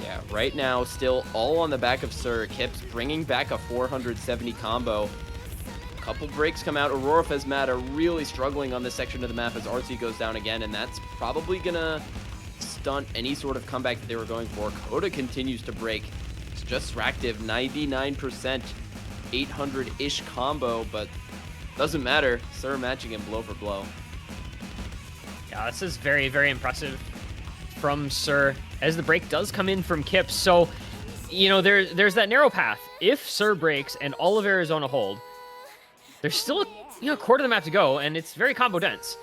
Yeah, right now still all on the back of Sir. Kips bringing back a 470 combo. A couple breaks come out. Aurora Phasmata really struggling on this section of the map as Artsy goes down again, and that's probably gonna stunt any sort of comeback that they were going for. Coda continues to break. Just Reactive, 99%, 800-ish combo, but doesn't matter. Sir matching him blow for blow. Yeah, this is very, very impressive from Sir, as the break does come in from Kips. So, you know, there's that narrow path. If Sir breaks and all of Arizona hold, there's still, you know, a quarter of the map to go, and it's very combo dense.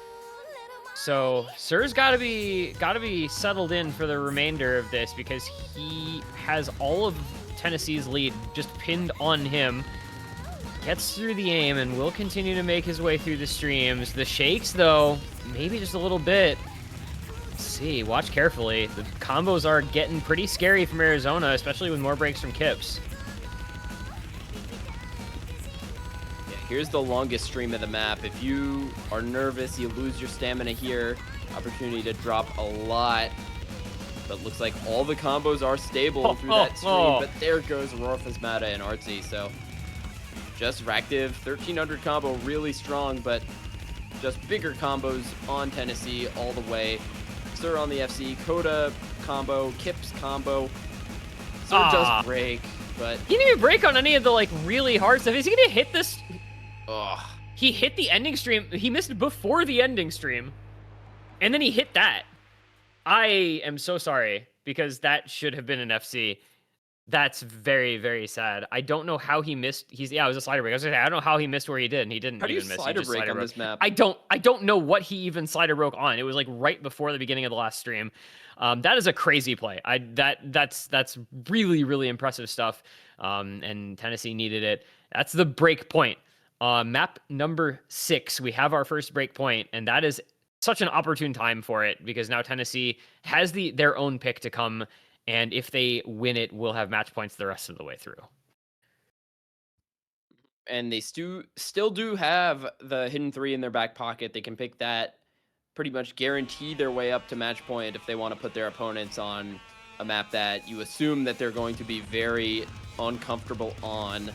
So Sir's gotta be settled in for the remainder of this, because he has all of Tennessee's lead just pinned on him. Gets through the aim and will continue to make his way through the streams. The shakes, though, maybe just a little bit. Let's see, watch carefully. The combos are getting pretty scary from Arizona, especially with more breaks from Kips. Here's the longest stream of the map. If you are nervous, you lose your stamina here. Opportunity to drop a lot. But looks like all the combos are stable through that stream. But there goes Aurora Phasmata and Artsy. So just Reactive, 1300 combo, really strong, but just bigger combos on Tennessee all the way. Sir on the FC, Coda combo, Kips combo. Sir does break, but he didn't even break on any of the like really hard stuff. Is he gonna hit this? Ugh. He hit the ending stream. He missed before the ending stream. And then he hit that. I am so sorry, because that should have been an FC. That's very, very sad. I don't know how he missed. Yeah, it was a slider break. I was gonna say, I don't know how he missed where he did, and he didn't even miss. How do you slider break on this map? I don't know what he even slider broke on. It was like right before the beginning of the last stream. That is a crazy play. That's really, really impressive stuff. And Tennessee needed it. That's the break point. Map number 6, we have our first break point, and that is such an opportune time for it, because now Tennessee has their own pick to come, and if they win it, we'll have match points the rest of the way through. And they still do have the hidden 3 in their back pocket. They can pick that, pretty much guarantee their way up to match point if they want to put their opponents on a map that you assume that they're going to be very uncomfortable on.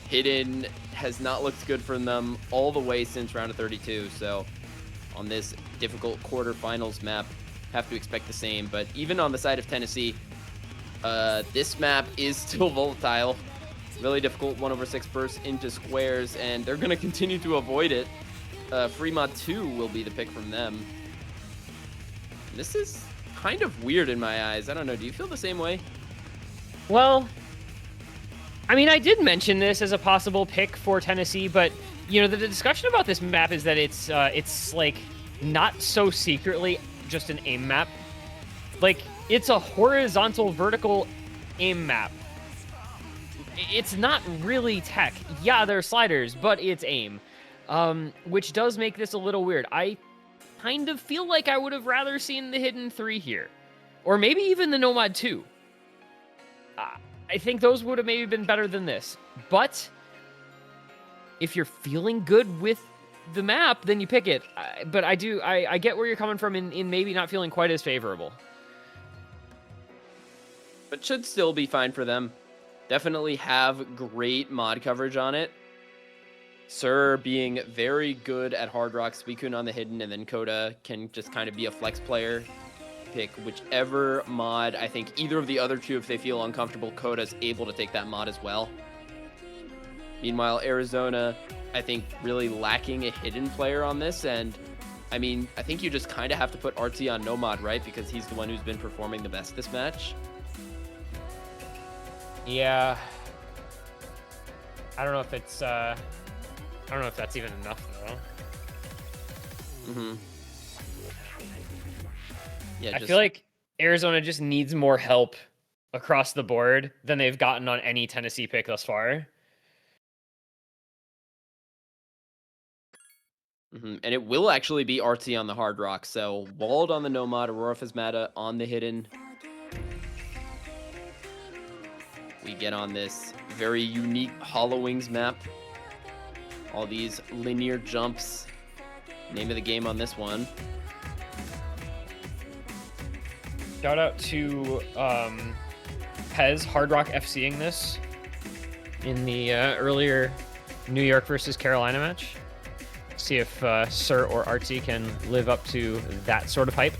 Hidden has not looked good for them all the way since round of 32, so on this difficult quarterfinals map, have to expect the same. But even on the side of Tennessee, this map is still volatile. Really difficult 1/6 burst into squares, and they're going to continue to avoid it. Fremont 2 will be the pick from them. This is kind of weird in my eyes. I don't know. Do you feel the same way? Well, I mean, I did mention this as a possible pick for Tennessee, but you know, the discussion about this map is that it's like not so secretly just an aim map. Like, it's a horizontal vertical aim map. It's not really tech. Yeah, there are sliders, but it's aim, which does make this a little weird. I kind of feel like I would have rather seen the Hidden 3 here, or maybe even the Nomad 2. I think those would have maybe been better than this. But if you're feeling good with the map, then you pick it. But I get where you're coming from in maybe not feeling quite as favorable. But should still be fine for them. Definitely have great mod coverage on it. Sir being very good at Hard Rock, Suicune on the Hidden, and then Coda can just kind of be a flex player. Pick whichever mod. I think either of the other two, if they feel uncomfortable, Coda's able to take that mod as well. Meanwhile, Arizona, I think, really lacking a hidden player on this, and I mean, I think you just kind of have to put Artsy on no mod, right? Because he's the one who's been performing the best this match. Yeah. I don't know if it's, I don't know if that's even enough, though. Yeah, I feel like Arizona just needs more help across the board than they've gotten on any Tennessee pick thus far. And it will actually be Artsy on the Hard Rock. So Walled on the Nomad, Aurora Phasmata on the Hidden. We get on this very unique Hollow Wings map. All these linear jumps. Name of the game on this one. Shout out to Pez, Hard Rock FCing this in the earlier New York versus Carolina match. See if Sir or Artsy can live up to that sort of hype.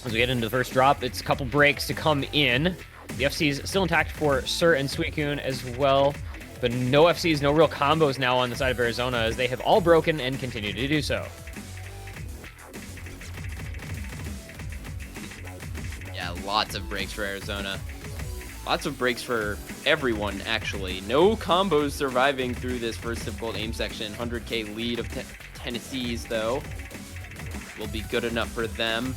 As we get into the first drop, it's a couple breaks to come in. The FC's still intact for Sir and Suicune as well, but no FCs, no real combos now on the side of Arizona, as they have all broken and continue to do so. Yeah, lots of breaks for Arizona. Lots of breaks for everyone, actually. No combos surviving through this first difficult aim section. 100k lead of Tennessee's, though, will be good enough for them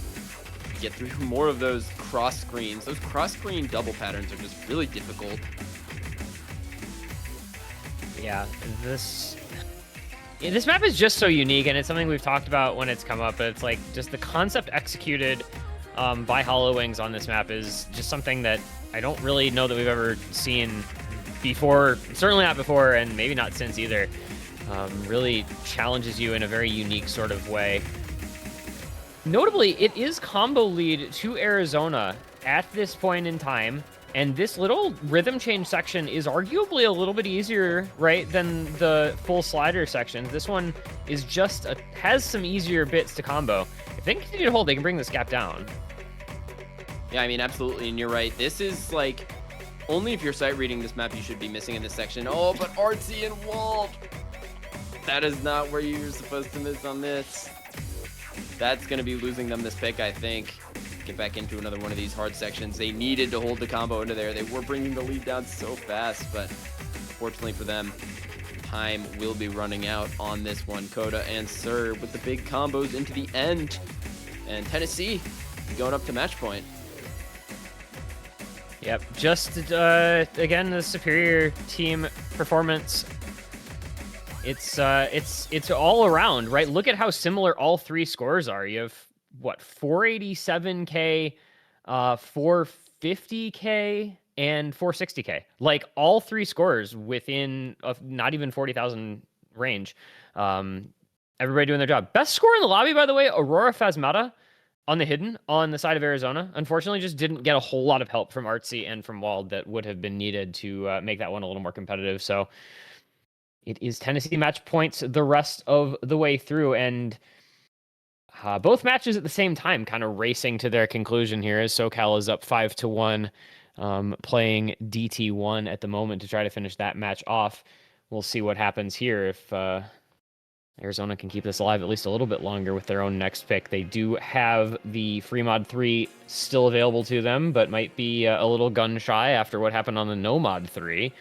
to get through more of those cross screens. Those cross screen double patterns are just really difficult. Yeah, this map is just so unique, and it's something we've talked about when it's come up, but it's like just the concept executed by Hollow Wings on this map is just something that I don't really know that we've ever seen before, certainly not before, and maybe not since either. Really challenges you in a very unique sort of way. Notably, it is combo lead to Arizona at this point in time, and this little rhythm change section is arguably a little bit easier, right, than the full slider sections. This one is just has some easier bits to combo. If they continue to hold, they can bring this gap down. Yeah, I mean, absolutely, and you're right. This is, like, only if you're sight reading this map you should be missing in this section. Oh, but Artsy and Walled! That is not where you're supposed to miss on this. That's going to be losing them this pick, I think. Get back into another one of these hard sections. They needed to hold the combo into there. They were bringing the lead down so fast, but fortunately for them, time will be running out on this one. Coda and Sir with the big combos into the end. And Tennessee going up to match point. Yep, just again, the superior team performance. It's all around, right? Look at how similar all three scores are. You have what, 487k, 450k, and 460k. Like all three scores within not even 40,000 range. Everybody doing their job. Best score in the lobby, by the way, Aurora Phasmata on the Hidden on the side of Arizona. Unfortunately, just didn't get a whole lot of help from Artsy and from Walled that would have been needed to make that one a little more competitive. So it is Tennessee match points the rest of the way through, and both matches at the same time kind of racing to their conclusion here as SoCal is up 5-1 playing DT1 at the moment to try to finish that match off. We'll see what happens here if Arizona can keep this alive at least a little bit longer with their own next pick. They do have the free mod 3 still available to them, but might be a little gun shy after what happened on the no mod 3.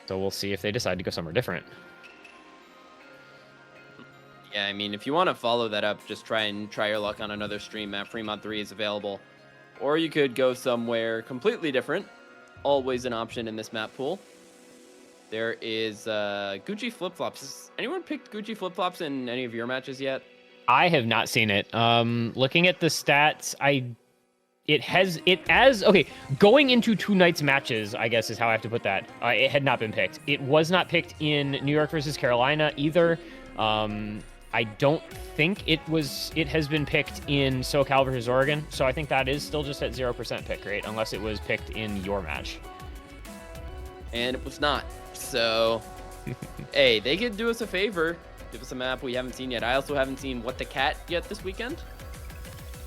So we'll see if they decide to go somewhere different. Yeah, I mean, if you want to follow that up, just try your luck on another stream map. Free mod 3 is available. Or you could go somewhere completely different. Always an option in this map pool. There is Gucci flip-flops. Has anyone picked Gucci flip-flops in any of your matches yet? I have not seen it. Looking at the stats, okay, going into 2 nights matches, I guess is how I have to put that. It had not been picked. It was not picked in New York versus Carolina either. I don't think it has been picked in SoCal versus Oregon, so I think that is still just at 0% pick rate, unless it was picked in your match. And it was not. So, hey, they could do us a favor. Give us a map we haven't seen yet. I also haven't seen What the Cat yet this weekend.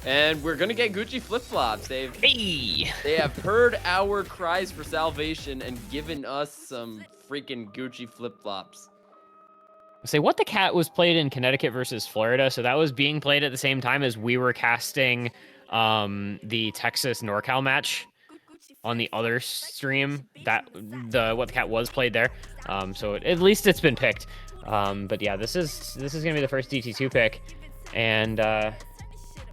And we're going to get Gucci flip-flops. They have heard our cries for salvation and given us some freaking Gucci flip-flops. Say What the Cat was played in Connecticut versus Florida, so that was being played at the same time as we were casting the Texas NorCal match on the other stream. That the What the Cat was played there, so at least it's been picked. But yeah, this is gonna be the first DT2 pick, and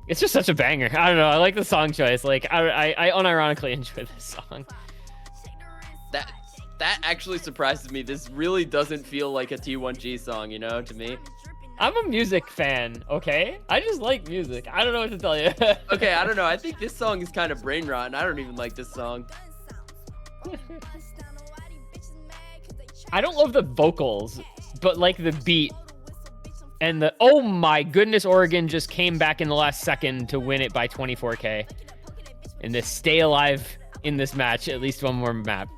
it's just such a banger. I don't know, I like the song choice. Like I unironically enjoy this song. That actually surprises me. This really doesn't feel like a T1G song, you know, to me. I'm a music fan, okay? I just like music. I don't know what to tell you. Okay, I don't know. I think this song is kind of brain rot, and I don't even like this song. I don't love the vocals, but like the beat and the... Oh my goodness, Oregon just came back in the last second to win it by 24K. And to stay alive in this match, at least one more map.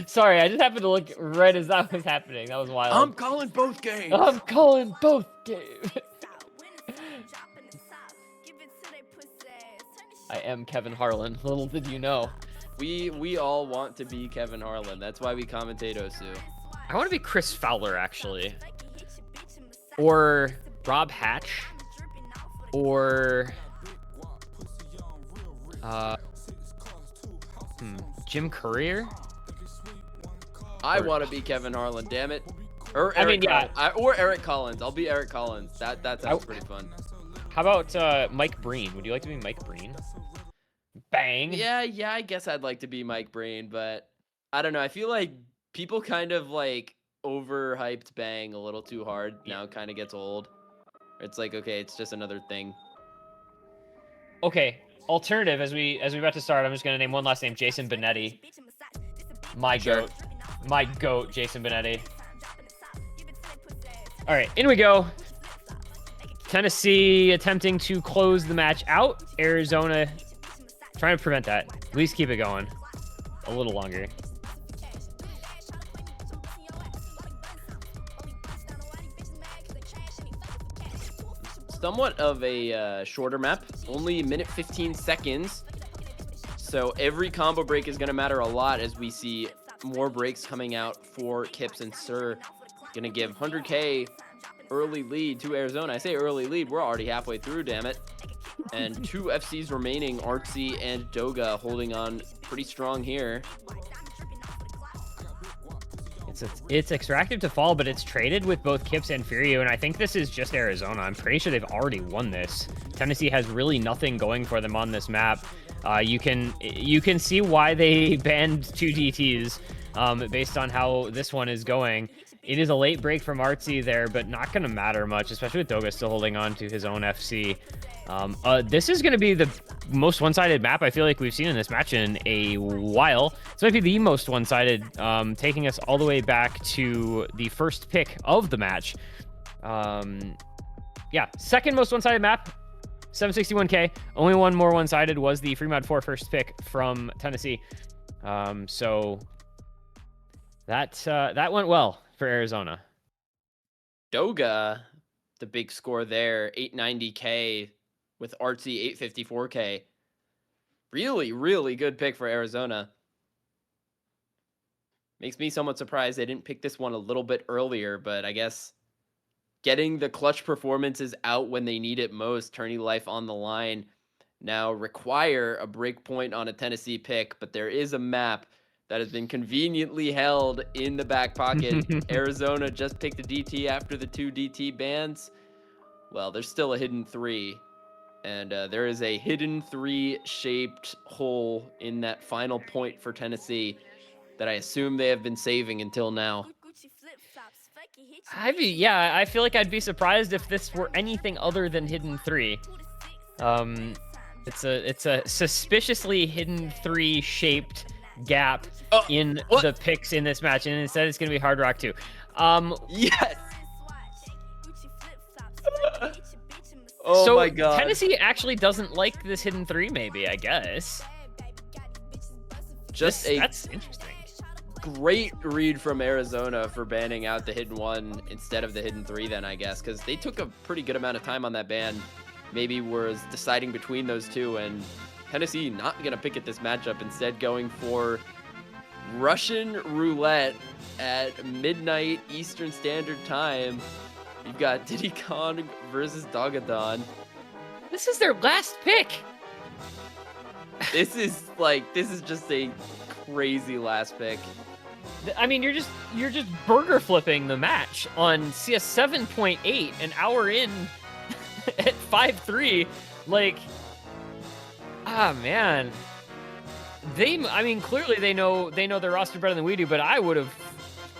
Sorry, I just happened to look right as that was happening. That was wild. I'm calling both games. I'm calling both games. I am Kevin Harlan. Little did you know. We all want to be Kevin Harlan. That's why we commentate Osu. I want to be Chris Fowler, actually. Or Rob Hatch. Or... Jim Courier? I want to be Kevin Harlan, damn it. Or Eric or Eric Collins. I'll be Eric Collins. That sounds pretty fun. How about Mike Breen? Would you like to be Mike Breen? Bang. Yeah, I guess I'd like to be Mike Breen, but I don't know. I feel like people kind of like overhyped Bang a little too hard. Now it kind of gets old. It's like, okay, it's just another thing. Okay, alternative as we about to start, I'm just gonna name one last name, Jason Benetti. My goat. My goat, Jason Benetti. All right, in we go. Tennessee attempting to close the match out. Arizona trying to prevent that. At least keep it going a little longer. Somewhat of a shorter map, only a minute 15 seconds. So every combo break is going to matter a lot as we see more breaks coming out for Kips and Sir. Going to give 100K early lead to Arizona. I say early lead, we're already halfway through, damn it. And 2 FCs remaining, Artsy and Doga holding on pretty strong here. It's extracted to fall, but it's traded with both Kips and Furio, and I think this is just Arizona. I'm pretty sure they've already won this. Tennessee has really nothing going for them on this map. You can see why they banned 2 DTs based on how this one is going. It is a late break from Artsy there, but not going to matter much, especially with Doga still holding on to his own FC. This is going to be the most one-sided map I feel like we've seen in this match in a while. This might be the most one-sided, taking us all the way back to the first pick of the match. Yeah, second most one-sided map, 761K. Only one more one-sided was the Free Mod 4 first pick from Tennessee. So that went well for Arizona. Doga, the big score there, 890K with Artsy 854K. Really, really good pick for Arizona. Makes me somewhat surprised they didn't pick this one a little bit earlier, but I guess getting the clutch performances out when they need it most, turning life on the line, now require a break point on a Tennessee pick, but there is a map that has been conveniently held in the back pocket. Arizona just picked a DT after the 2 DT bans. Well, there's still a hidden 3, and there is a hidden 3-shaped hole in that final point for Tennessee that I assume they have been saving until now. Yeah, I feel like I'd be surprised if this were anything other than hidden 3. It's a suspiciously hidden 3-shaped gap in the picks in this match, and instead it's gonna be Hard Rock 2. Yes. So my God. Tennessee actually doesn't like this hidden 3, maybe, I guess. That's interesting. Great read from Arizona for banning out the hidden 1 instead of the hidden 3 then, I guess, because they took a pretty good amount of time on that ban. Maybe was deciding between those two, and Tennessee not going to pick at this matchup, instead going for Russian roulette at midnight Eastern Standard Time. You've got Diddy Kong versus Dogadon. This is their last pick. This is just a crazy last pick. I mean, you're just burger flipping the match on CS 7.8, an hour in at 5-3. Like, man. I mean, clearly they know their roster better than we do, but I would have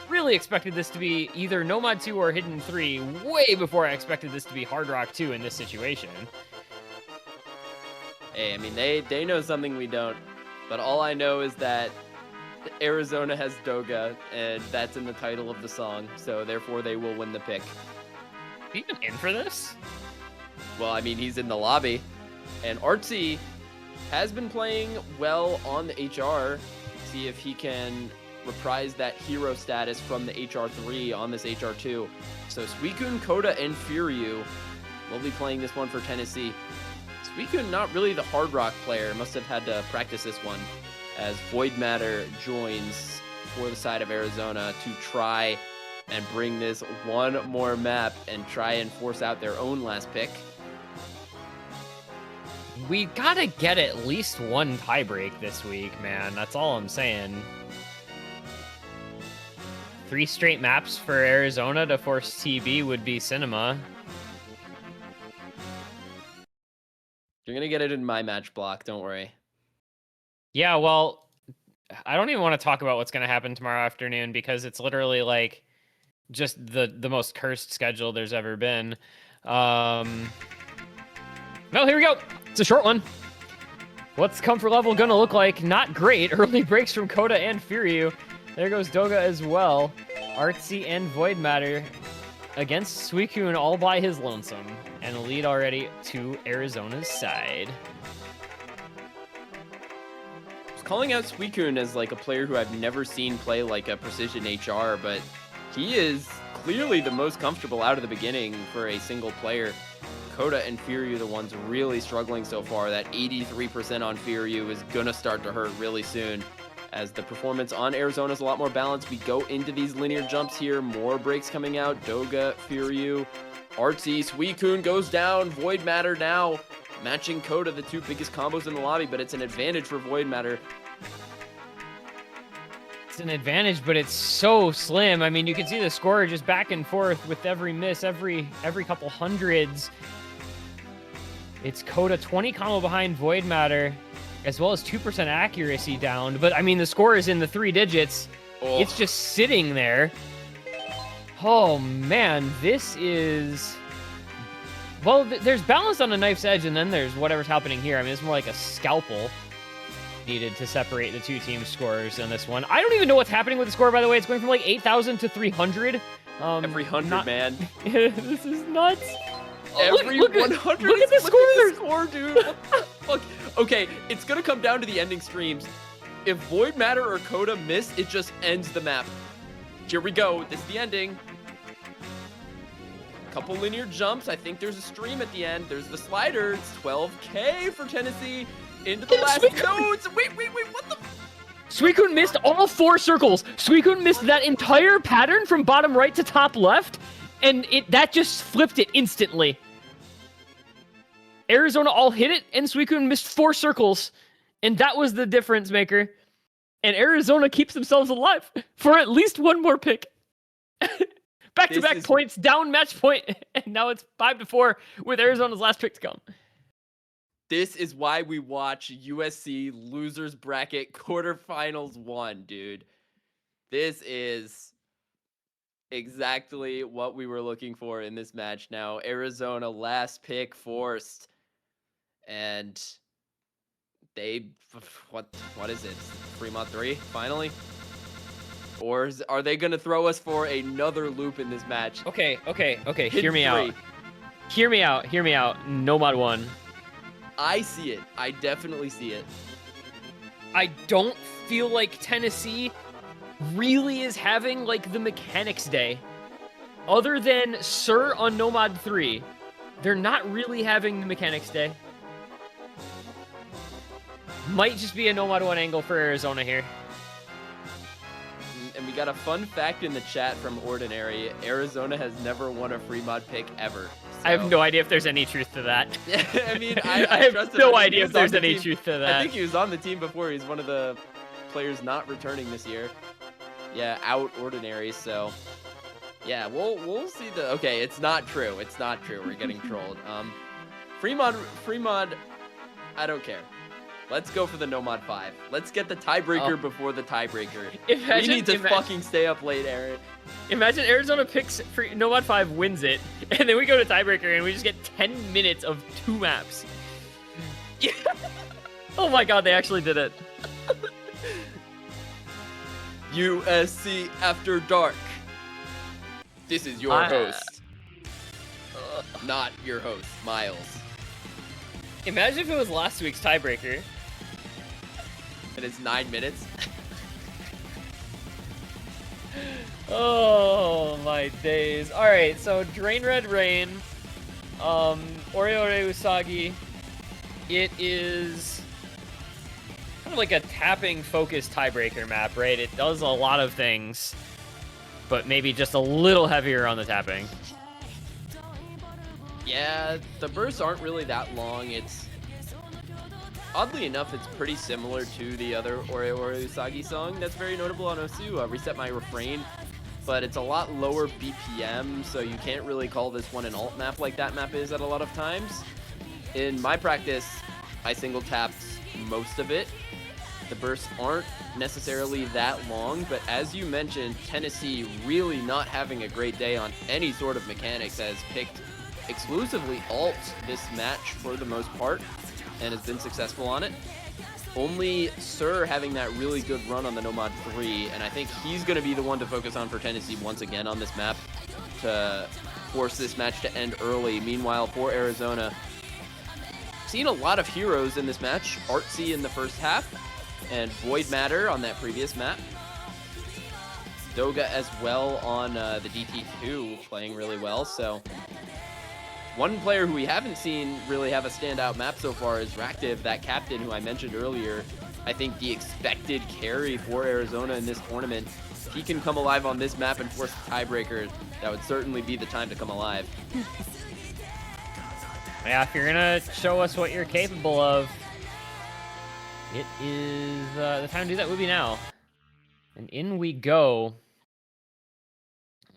really expected this to be either Nomad 2 or Hidden 3 way before I expected this to be Hard Rock 2 in this situation. Hey, I mean, they know something we don't, but all I know is that Arizona has Doga, and that's in the title of the song, so therefore they will win the pick. Even in for this? Well, I mean, he's in the lobby, and Artsy has been playing well on the HR. See if he can reprise that hero status from the HR3 on this HR2. So Suicune, Coda, and Furyu will be playing this one for Tennessee. Suicune, not really the Hard Rock player, must have had to practice this one, as Void Matter joins for the side of Arizona to try and bring this one more map and try and force out their own last pick. We gotta get at least one tiebreak this week, man. That's all I'm saying. 3 straight maps for Arizona to force TB would be cinema. You're gonna get it in my match block, don't worry. Yeah, well, I don't even want to talk about what's going to happen tomorrow afternoon because it's literally like just the most cursed schedule there's ever been. No, here we go. It's a short one. What's comfort level going to look like? Not great. Early breaks from Coda and Furyu. There goes Doga as well. Artsy and Void Matter against Suicune all by his lonesome. And a lead already to Arizona's side. Calling out Suicune as like a player who I've never seen play like a precision HR, but he is clearly the most comfortable out of the beginning for a single player. Coda and Furyu, the ones really struggling so far. That 83% on Furyu is gonna start to hurt really soon, as the performance on Arizona is a lot more balanced. We go into these linear jumps here, more breaks coming out. Doga, Furyu, Artsy, Suicune goes down. Void Matter now matching Coda, the 2 biggest combos in the lobby, but it's an advantage for Void Matter. It's an advantage, but it's so slim. I mean, you can see the score just back and forth with every miss, every couple hundreds. It's Coda 20 combo behind Void Matter, as well as 2% accuracy down. But I mean, the score is in the 3 digits. Oh. It's just sitting there. Oh man, this is... Well, there's balance on the knife's edge, and then there's whatever's happening here. I mean, it's more like a scalpel needed to separate the 2 teams' scores on this one. I don't even know what's happening with the score, by the way. It's going from like 8,000 to 300. Every 100, man. This is nuts. Every look 100. Look at the score, dude. What the fuck? Okay, it's going to come down to the ending streams. If Void Matter or Coda miss, it just ends the map. Here we go. This is the ending. Couple linear jumps. I think there's a stream at the end. There's the slider. It's 12K for Tennessee. into the last Suicune! nodes. Wait, what the? Suicune missed all 4 circles. Suicune missed that entire pattern from bottom right to top left, and that just flipped it instantly. Arizona all hit it, and Suicune missed 4 circles, and that was the difference maker. And Arizona keeps themselves alive for at least one more pick. Back-to-back points, down match point, and now it's 5-4 with Arizona's last pick to come. This is why we watch USC Losers Bracket Quarterfinals 1, dude. This is exactly what we were looking for in this match. Now, Arizona last pick forced, and they, what is it? Fremont 3, finally? Or are they going to throw us for another loop in this match? Okay. Hear me out. Hear me out. Nomad 1. I see it. I definitely see it. I don't feel like Tennessee really is having, like, the mechanics day. Other than Sir on Nomad 3, they're not really having the mechanics day. Might just be a Nomad 1 angle for Arizona here. And we got a fun fact in the chat from Ordinary. Arizona has never won a free mod pick ever. So. I have no idea if there's any truth to that. I mean, I have no idea if there's any truth to that. I think he was on the team before. He's one of the players not returning this year. Yeah, out Ordinary, so... Yeah, we'll see the... Okay, it's not true. It's not true. We're getting trolled. Free mod, I don't care. Let's go for the Nomad 5. Let's get the tiebreaker before the tiebreaker. We need to fucking stay up late, Aaron. Imagine Arizona picks Nomad 5, wins it, and then we go to tiebreaker and we just get 10 minutes of 2 maps. Yeah. Oh my god, they actually did it. USC After Dark. This is your host. Not your host, Miles. Imagine if it was last week's tiebreaker. And it's 9 minutes. Oh my days. Alright, so Drain Red Rain. Oreore Usagi. It is kind of like a tapping focused tiebreaker map, right? It does a lot of things, but maybe just a little heavier on the tapping. Yeah, the bursts aren't really that long. It's oddly enough, it's pretty similar to the other Oreore Usagi song that's very notable on Osu, Reset My Refrain, but it's a lot lower BPM, so you can't really call this one an alt map like that map is at a lot of times. In my practice, I single tapped most of it. The bursts aren't necessarily that long, but as you mentioned, Tennessee really not having a great day on any sort of mechanics, has picked exclusively alt this match for the most part and has been successful on it. Only Sir having that really good run on the Nomad 3, and I think he's going to be the one to focus on for Tennessee once again on this map to force this match to end early. Meanwhile, for Arizona, seen a lot of heroes in this match. Artsy in the first half, and Void Matter on that previous map. Doga as well on the DT2, playing really well, so... One player who we haven't seen really have a standout map so far is Ractive, that captain who I mentioned earlier. I think the expected carry for Arizona in this tournament. If he can come alive on this map and force a tiebreaker, that would certainly be the time to come alive. Yeah, if you're gonna show us what you're capable of, it is the time to do that would be now. And in we go.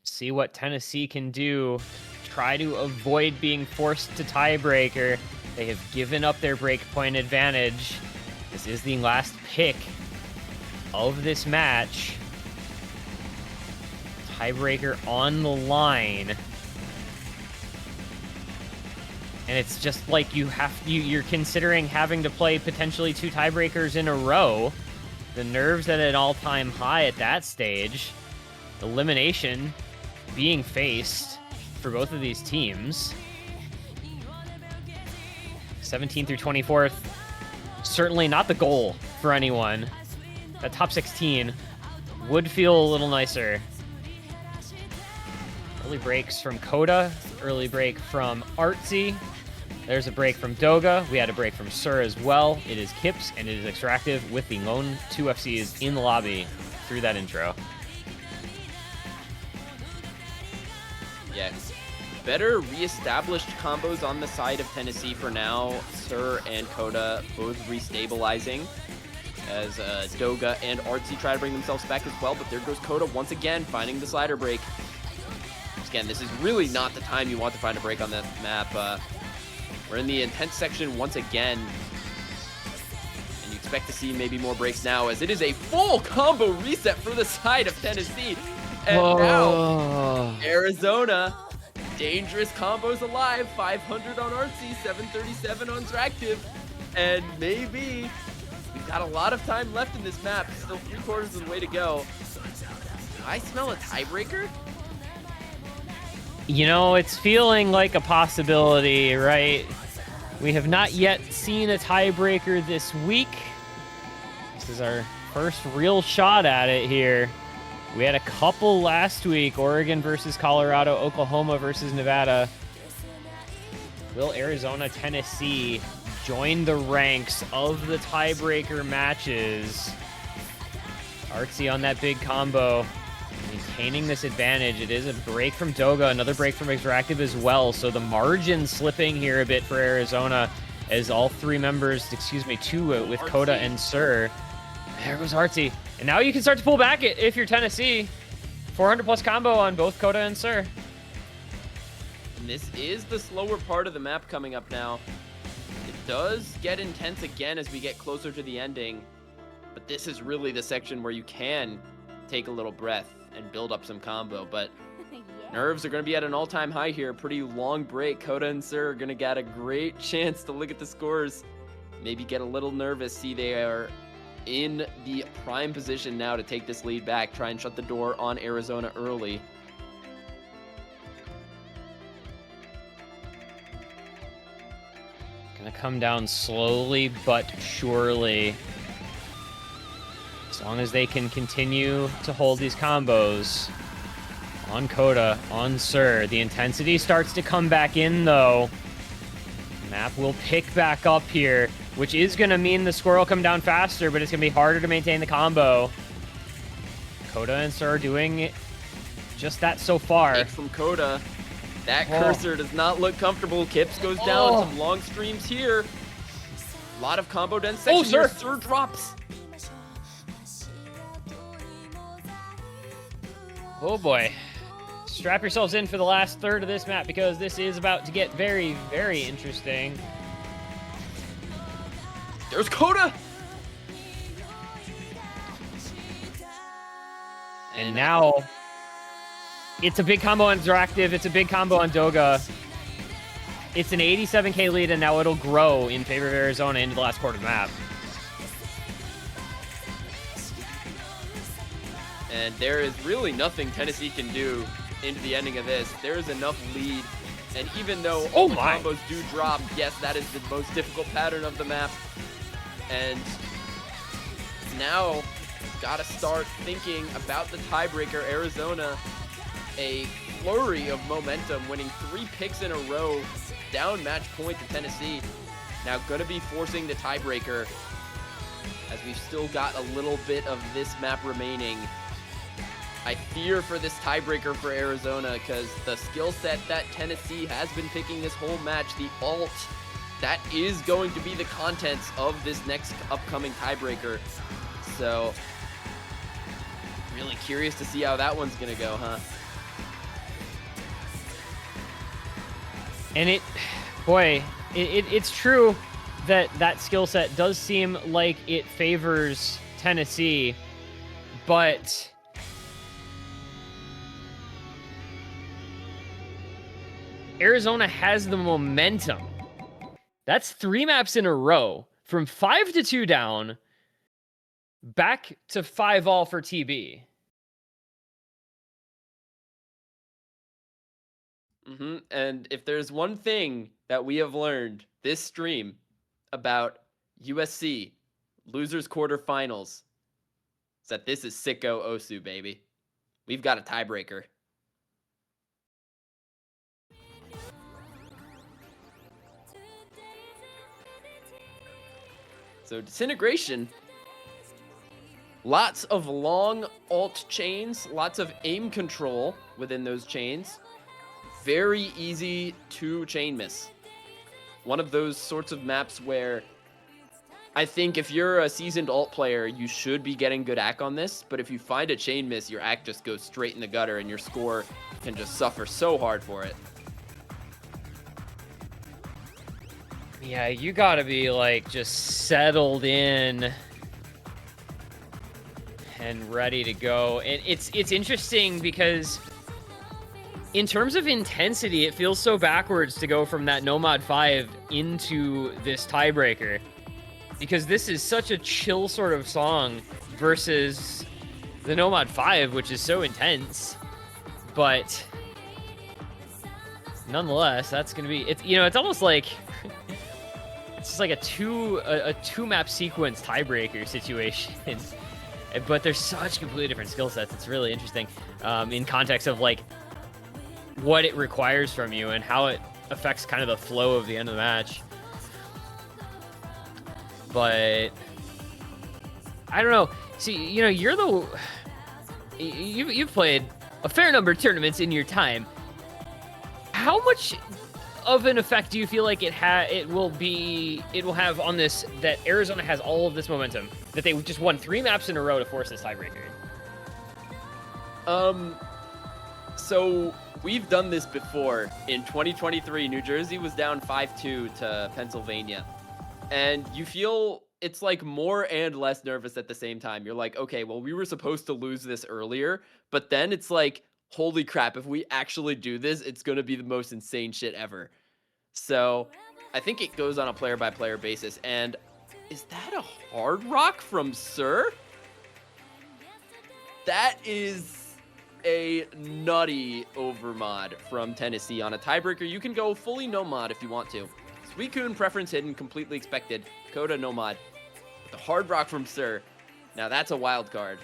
See what Tennessee can do. Try to avoid being forced to tiebreaker. They have given up their breakpoint advantage. This is the last pick of this match. Tiebreaker on the line. And it's just like you're considering having to play potentially 2 tiebreakers in a row. The nerves at an all-time high at that stage. Elimination being faced for both of these teams. 17th through 24th, certainly not the goal for anyone. That top 16 would feel a little nicer. Early breaks from Coda, early break from Artsy. There's a break from Doga. We had a break from Sur as well. It is Kips, and it is Extractive with the lone 2 FCs in the lobby through that intro. Yeah, better reestablished combos on the side of Tennessee for now. Sur and Coda both restabilizing as Doga and Artsy try to bring themselves back as well, but there goes Coda once again finding the slider break. Again, this is really not the time you want to find a break on the map. We're in the intense section once again, and you expect to see maybe more breaks now, as it is a full combo reset for the side of Tennessee. And now, Arizona, dangerous combos alive, 500 on Artsy, 737 on Tractive, and maybe we've got a lot of time left in this map, still 3/4 of the way to go. Do I smell a tiebreaker? You know, it's feeling like a possibility, right? We have not yet seen a tiebreaker this week. This is our first real shot at it here. We had a couple last week, Oregon versus Colorado, Oklahoma versus Nevada. Will Arizona, Tennessee join the ranks of the tiebreaker matches? Artsy on that big combo, maintaining this advantage. It is a break from Doga, another break from Extractive as well. So the margin slipping here a bit for Arizona as all three members, excuse me, two with Coda and Sur. There goes Artsy. And now you can start to pull back it if you're Tennessee. 400 plus combo on both Coda and Sur. And this is the slower part of the map coming up now. It does get intense again as we get closer to the ending, but this is really the section where you can take a little breath and build up some combo. But nerves are going to be at an all-time high here. Pretty long break. Coda and Sur are going to get a great chance to look at the scores, maybe get a little nervous, see they are in the prime position now to take this lead back, try and shut the door on Arizona early. Gonna come down slowly but surely. As long as they can continue to hold these combos on Coda, on Sur. The intensity starts to come back in though. Map will pick back up here, which is going to mean the score will come down faster, but it's going to be harder to maintain the combo. Coda and Sur are doing just that so far. Take from Coda. That cursor does not look comfortable. Kips goes down. Some long streams here. A lot of combo dense section here. Sur drops. Oh boy. Strap yourselves in for the last third of this map, because this is about to get very, very interesting. There's Coda! And now, it's a big combo on Interactive, it's a big combo on Doga. It's an 87k lead, and now it'll grow in favor of Arizona into the last quarter of the map. And there is really nothing Tennessee can do into the ending of this. There is enough lead, and even though all the combos do drop, yes, that is the most difficult pattern of the map. And now, gotta start thinking about the tiebreaker. Arizona, a flurry of momentum, winning 3 picks in a row, down match point to Tennessee. Now gonna be forcing the tiebreaker, as we've still got a little bit of this map remaining. I fear for this tiebreaker for Arizona, because the skill set that Tennessee has been picking this whole match, the ult, that is going to be the contents of this next upcoming tiebreaker. So, really curious to see how that one's gonna go, huh? And it's true that that skill set does seem like it favors Tennessee, but Arizona has the momentum. That's 3 maps in a row, from 5-2 down, back to 5-all for TB. And if there's one thing that we have learned this stream about USC losers quarterfinals, it's that this is sicko Osu, baby. We've got a tiebreaker. So Disintegration, lots of long alt chains, lots of aim control within those chains. Very easy to chain miss. One of those sorts of maps where I think if you're a seasoned alt player, you should be getting good act on this, but if you find a chain miss, your act just goes straight in the gutter and your score can just suffer so hard for it. Yeah, you gotta be like just settled in and ready to go. And it's interesting because in terms of intensity, it feels so backwards to go from that Nomad 5 into this tiebreaker, because this is such a chill sort of song versus the Nomad 5, which is so intense. But nonetheless, that's gonna be, it's, you know, it's almost like it's just like a two map sequence tiebreaker situation. But there's such completely different skill sets. It's really interesting in context of like what it requires from you and how it affects kind of the flow of the end of the match. But I don't know. See, you know, you've played a fair number of tournaments in your time. How much of an effect do you feel like it will have on this, that Arizona has all of this momentum, that they just won 3 maps in a row to force this tiebreaker? So we've done this before. In 2023, New Jersey was down 5-2 to Pennsylvania. And you feel it's like more and less nervous at the same time. You're like, okay, well, we were supposed to lose this earlier, but then it's like, holy crap, if we actually do this, it's going to be the most insane shit ever. So I think it goes on a player-by-player basis. And is that a hard rock from Sir? That is a nutty overmod from Tennessee. On a tiebreaker, you can go fully no mod if you want to. Suicune, preference hidden, completely expected. Coda, no mod. But the hard rock from Sir, now that's a wild card.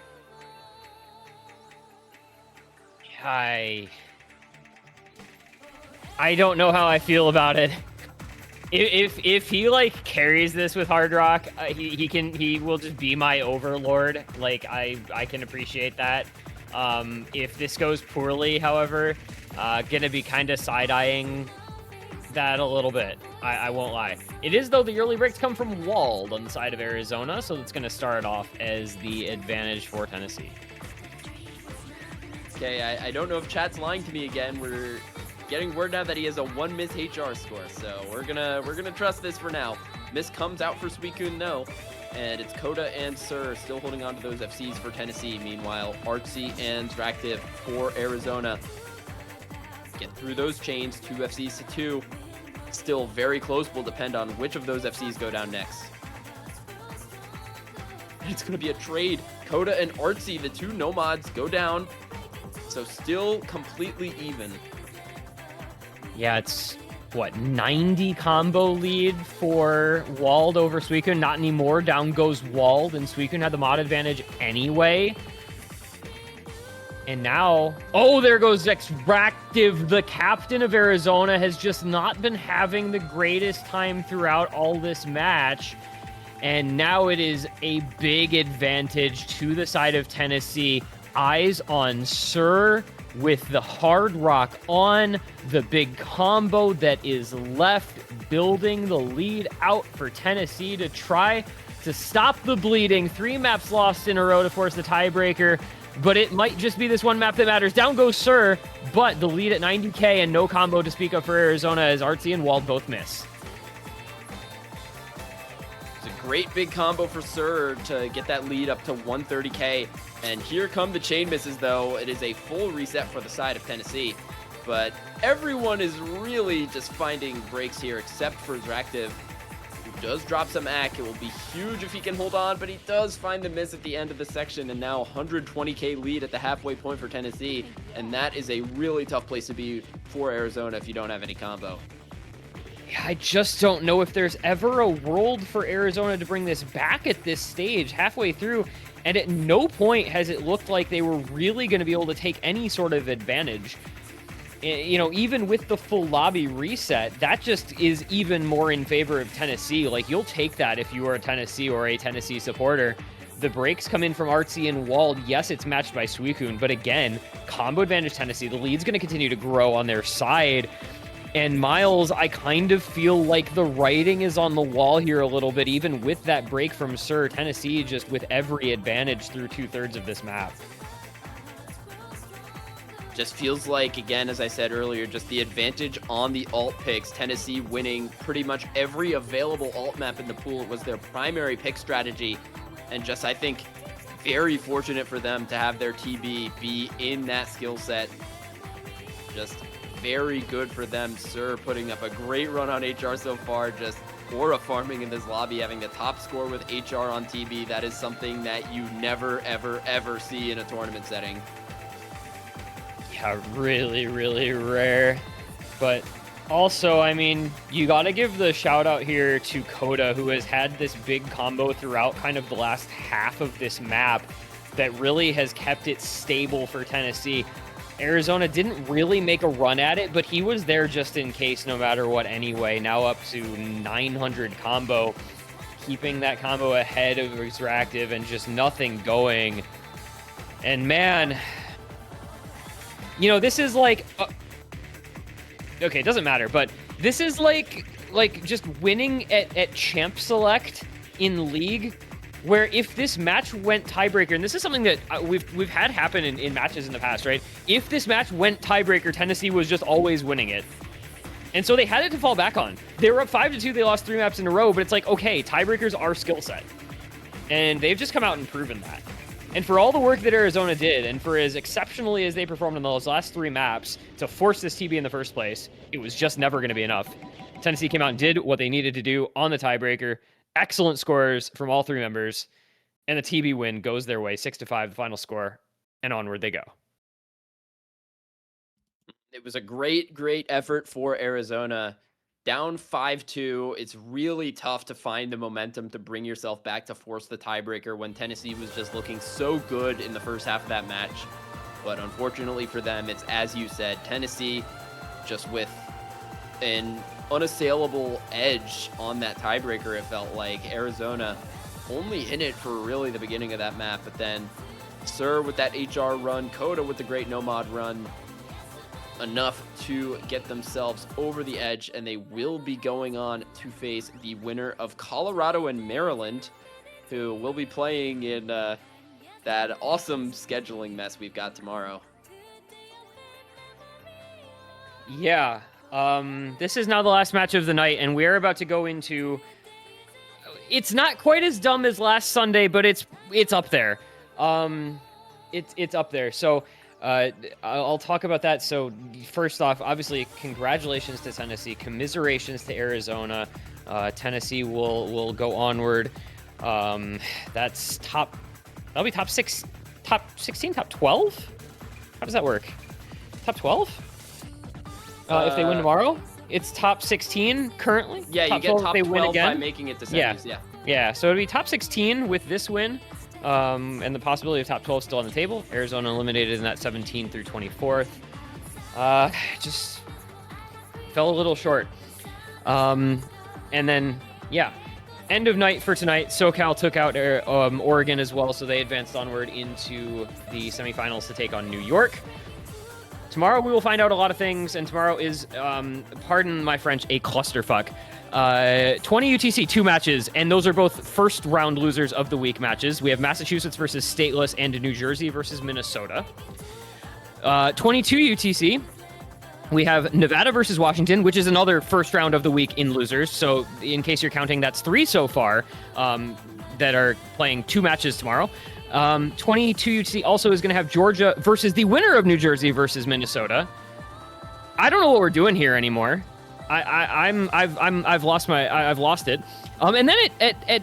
I don't know how I feel about it. If he like carries this with hard rock, he will just be my overlord. Like I can appreciate that. If this goes poorly, however, gonna be kind of side-eyeing that a little bit. I won't lie. It is, though, the early breaks come from Walled on the side of Arizona, so it's gonna start off as the advantage for Tennessee. Okay, I don't know if chat's lying to me again. We're getting word now that he has a 1 miss HR score, so we're gonna trust this for now. Miss comes out for Suicune though, and it's Coda and Sir still holding on to those FCs for Tennessee. Meanwhile, Artsy and Dractive for Arizona get through those chains, 2 FCs to 2. Still very close, will depend on which of those FCs go down next. It's gonna be a trade. Coda and Artsy, the 2 nomads, go down. So still completely even. Yeah, it's what, 90 combo lead for Walled over Suicune. Not anymore. Down goes Walled, and Suicune had the mod advantage anyway. And now, oh, there goes Extractive. The captain of Arizona has just not been having the greatest time throughout all this match. And now it is a big advantage to the side of Tennessee. Eyes on Sir with the hard rock on, the big combo that is left, building the lead out for Tennessee to try to stop the bleeding. 3 maps lost in a row to force the tiebreaker, but it might just be this one map that matters. Down goes Sir, but the lead at 90k and no combo to speak of for Arizona as Artsy and Walled both miss. It's a great big combo for Sir to get that lead up to 130k. And here come the chain misses, though. It is a full reset for the side of Tennessee. But everyone is really just finding breaks here, except for Dractive, who does drop some ack. It will be huge if he can hold on, but he does find the miss at the end of the section, and now 120k lead at the halfway point for Tennessee. And that is a really tough place to be for Arizona if you don't have any combo. I just don't know if there's ever a world for Arizona to bring this back at this stage, halfway through. And at no point has it looked like they were really going to be able to take any sort of advantage. you know, even with the full lobby reset, that just is even more in favor of Tennessee. Like, you'll take that if you are a Tennessee or a Tennessee supporter. The breaks come in from Artsy and Wald. Yes, it's matched by Suicune, but again, combo advantage Tennessee. The lead's going to continue to grow on their side. And Miles, I kind of feel like the writing is on the wall here a little bit, even with that break from Sir. Tennessee just with every advantage through 2/3 of this map. Just feels like, again, as I said earlier, just the advantage on the alt picks. Tennessee winning pretty much every available alt map in the pool was their primary pick strategy. And just, I think, very fortunate for them to have their TB be in that skill set. Just very good for them. Sir putting up a great run on HR so far. Just Aura farming in this lobby, having the top score with HR on TB. That is something that you never, ever, ever see in a tournament setting. Yeah, really, really rare. But also, I mean, you got to give the shout out here to Coda, who has had this big combo throughout kind of the last half of this map that really has kept it stable for Tennessee. Arizona didn't really make a run at it, but he was there just in case no matter what anyway. Now up to 900 combo, keeping that combo ahead of Extractive and just nothing going. And man, you know, this is like... okay, it doesn't matter, but this is like just winning at Champ Select in League, where if this match went tiebreaker, and this is something that we've had happen in matches in the past, right? If this match went tiebreaker, Tennessee was just always winning it. And so they had it to fall back on. They were up 5-2, they lost 3 maps in a row, but it's like, okay, tiebreakers are skill set. And they've just come out and proven that. And for all the work that Arizona did, and for as exceptionally as they performed in those last 3 maps to force this TB in the first place, it was just never going to be enough. Tennessee came out and did what they needed to do on the tiebreaker. Excellent scores from all 3 members. And the TB win goes their way, 6-5, the final score, and onward they go. It was a great, great effort for Arizona. Down 5-2, it's really tough to find the momentum to bring yourself back to force the tiebreaker when Tennessee was just looking so good in the first half of that match. But unfortunately for them, it's as you said, Tennessee just with an unassailable edge on that tiebreaker. It felt like Arizona only in it for really the beginning of that map, but then Sir with that HR run, Coda with the great Nomad run, enough to get themselves over the edge, and they will be going on to face the winner of Colorado and Maryland, who will be playing in that awesome scheduling mess we've got tomorrow. Yeah, this is now the last match of the night, and we're about to go into... It's not quite as dumb as last Sunday, but it's up there. It's up there. So I'll talk about that. So first off, obviously, congratulations to Tennessee. Commiserations to Arizona. Tennessee will go onward. That's top... That'll be top 6, top 16, top 12? How does that work? Top 12? If they win tomorrow? It's top 16 currently? Yeah, top you get top 12 by again? making it to semis, Yeah, so it'll be top 16 with this win, and the possibility of top 12 still on the table. Arizona eliminated in that 17 through 24th. Just fell a little short. And then, yeah, end of night for tonight. SoCal took out Oregon as well, so they advanced onward into the semifinals to take on New York. Tomorrow we will find out a lot of things, and tomorrow is, pardon my French, a clusterfuck. 20 UTC, 2 matches, and those are both first round losers of the week matches. We have Massachusetts versus Stateless and New Jersey versus Minnesota. 22 UTC, we have Nevada versus Washington, which is another first round of the week in losers. So in case you're counting, that's 3 so far that are playing 2 matches tomorrow. 22 UTC also is going to have Georgia versus the winner of New Jersey versus Minnesota. I don't know what we're doing here anymore. I've lost it. And then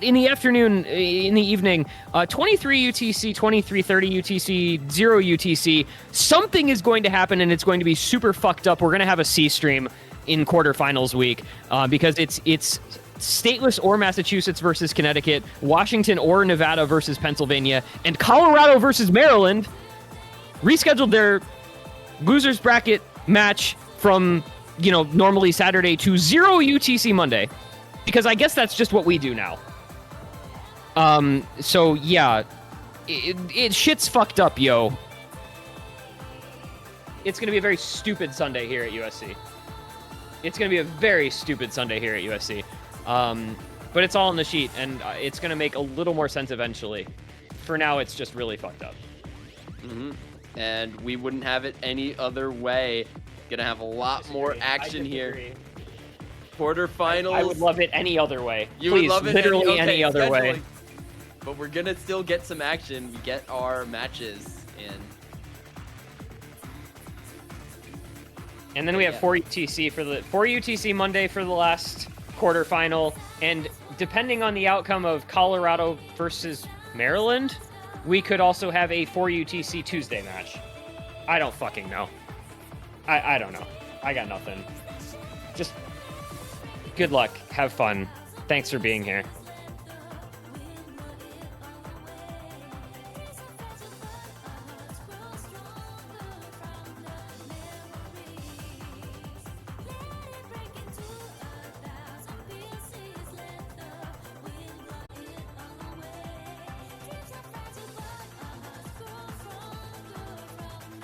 in the afternoon, in the evening, 23 UTC, 23 30 UTC, 0 UTC. Something is going to happen, and it's going to be super fucked up. We're going to have a C stream in quarterfinals week because it's Stateless or Massachusetts versus Connecticut, Washington or Nevada versus Pennsylvania, and Colorado versus Maryland rescheduled their losers bracket match from, normally Saturday to 0 UTC Monday. Because I guess that's just what we do now. So yeah, it shit's fucked up, yo. It's going to be a very stupid Sunday here at USC. It's going to be a very stupid Sunday here at USC. But it's all on the sheet, and it's going to make a little more sense eventually. For now, it's just really fucked up. Mm-hmm. And we wouldn't have it any other way. Gonna have a lot more action here. Quarterfinals. I would love it any other way. You Please, would love it literally any other way. But we're gonna still get some action. We get our matches in. And then we have 4 UTC Monday for the last quarterfinal, and depending on the outcome of Colorado versus Maryland, we could also have a 4 UTC Tuesday match. I don't fucking know. I don't know. I got nothing. Just good luck. Have fun. Thanks for being here.